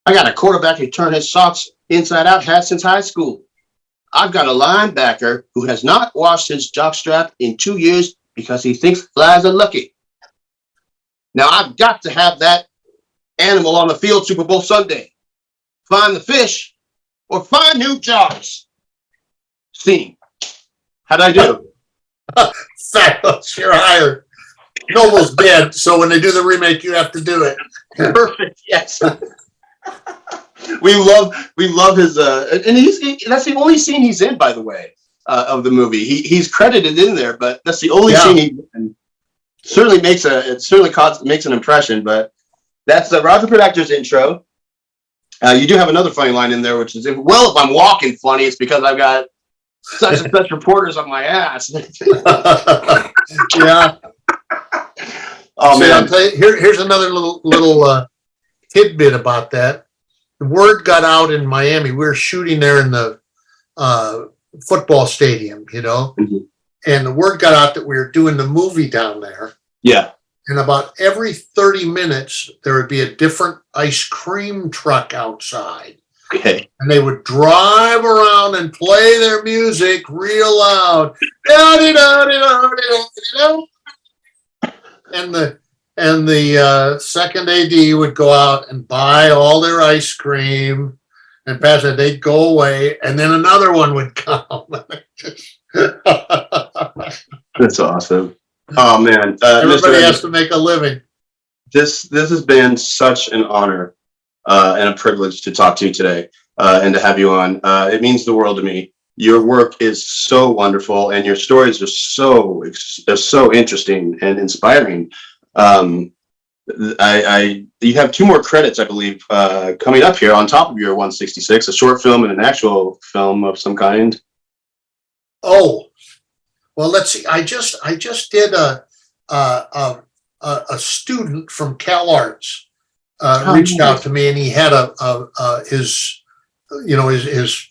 I got a quarterback who turned his socks inside out hat since high school. I've got a linebacker who has not washed his jockstrap in 2 years because he thinks flies are lucky. Now, I've got to have that animal on the field Super Bowl Sunday. Find the fish or find new jobs. Scene. How'd I do? Fabulous, you're hired. Noble's dead, so when they do the remake, you have to do it. Perfect. Yes. we love his and that's the only scene he's in, by the way, of the movie. He's credited in there, but that's the only scene he's in. Certainly makes an impression. But that's Roger Podactor's intro. You do have another funny line in there, which is, if I'm walking funny, it's because I've got such and such reporters on my ass. Yeah. Oh, See, man. I'll tell you, here's another little tidbit about that. The word got out in Miami. We were shooting there in the football stadium, Mm-hmm. and the word got out that we were doing the movie down there. Yeah. And about every 30 minutes, there would be a different ice cream truck outside. Okay. And they would drive around and play their music real loud. And the second AD would go out and buy all their ice cream and pass it. They'd go away, and then another one would come. That's awesome. Oh man, Everybody has to make a living. This has been such an honor and a privilege to talk to you today and to have you on. It means the world to me. Your work is so wonderful, and your stories are so interesting and inspiring. You have 2 more credits, I believe, coming up here on top of your 166, a short film and an actual film of some kind. Oh, well, let's see. I just did a student from Cal Arts reached out to me, and he had his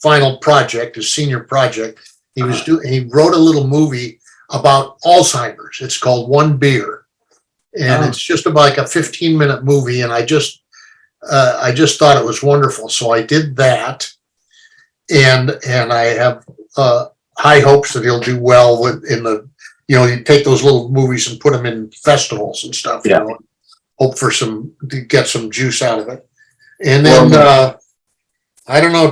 final project, his senior project. He wrote a little movie about Alzheimer's. It's called One Beer, and it's just about like a 15-minute movie. And I just thought it was wonderful, so I did that, and I have high hopes that he'll do well in the. You take those little movies and put them in festivals and stuff. Yeah. Hope to get some juice out of it, and then. I don't know.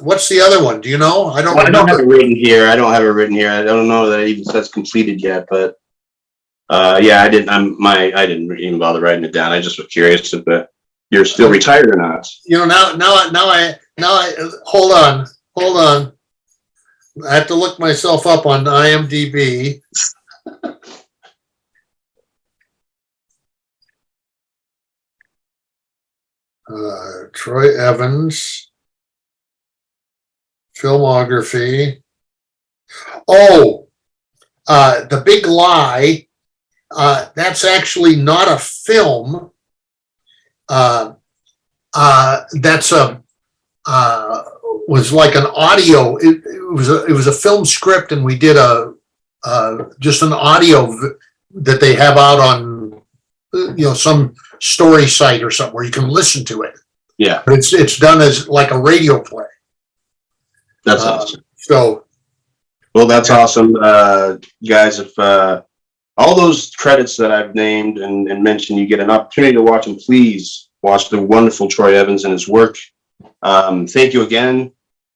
What's the other one? Do you know? I don't have it written here. I don't know that it even says completed yet, but yeah, I didn't even bother writing it down. I just was curious if you're still retired or not. Now I hold on. I have to look myself up on IMDb. Troy Evans. Filmography. Oh, The Big Lie. That's actually not a film. That's was like an audio. It was a film script, and we did just an audio that they have out on some story site or something where you can listen to it. Yeah, but it's done as like a radio play. That's awesome. So, Well, that's awesome, guys. If all those credits that I've named and mentioned, you get an opportunity to watch them, please watch the wonderful Troy Evans and his work. Thank you again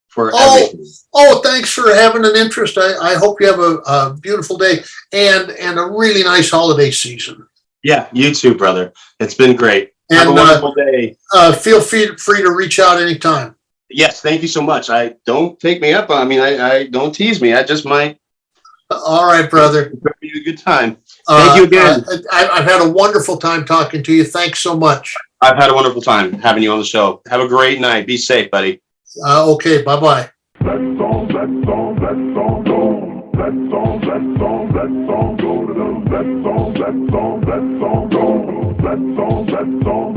for everything. Oh, thanks for having an interest. I hope you have a beautiful day and a really nice holiday season. Yeah, you too, brother. It's been great. And, have a wonderful day. Feel free to reach out anytime. Yes, thank you so much. I don't take me up. I don't tease me. I just might. All right, brother. It's going to be a good time. Thank you again. I've had a wonderful time talking to you. Thanks so much. I've had a wonderful time having you on the show. Have a great night. Be safe, buddy. Okay, bye-bye. That song go. That song, go to them. That song go.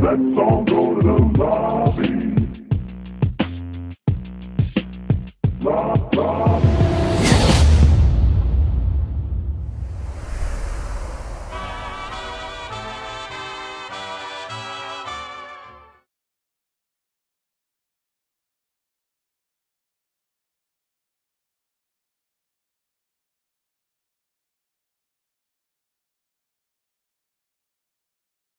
That song, go to the lobby.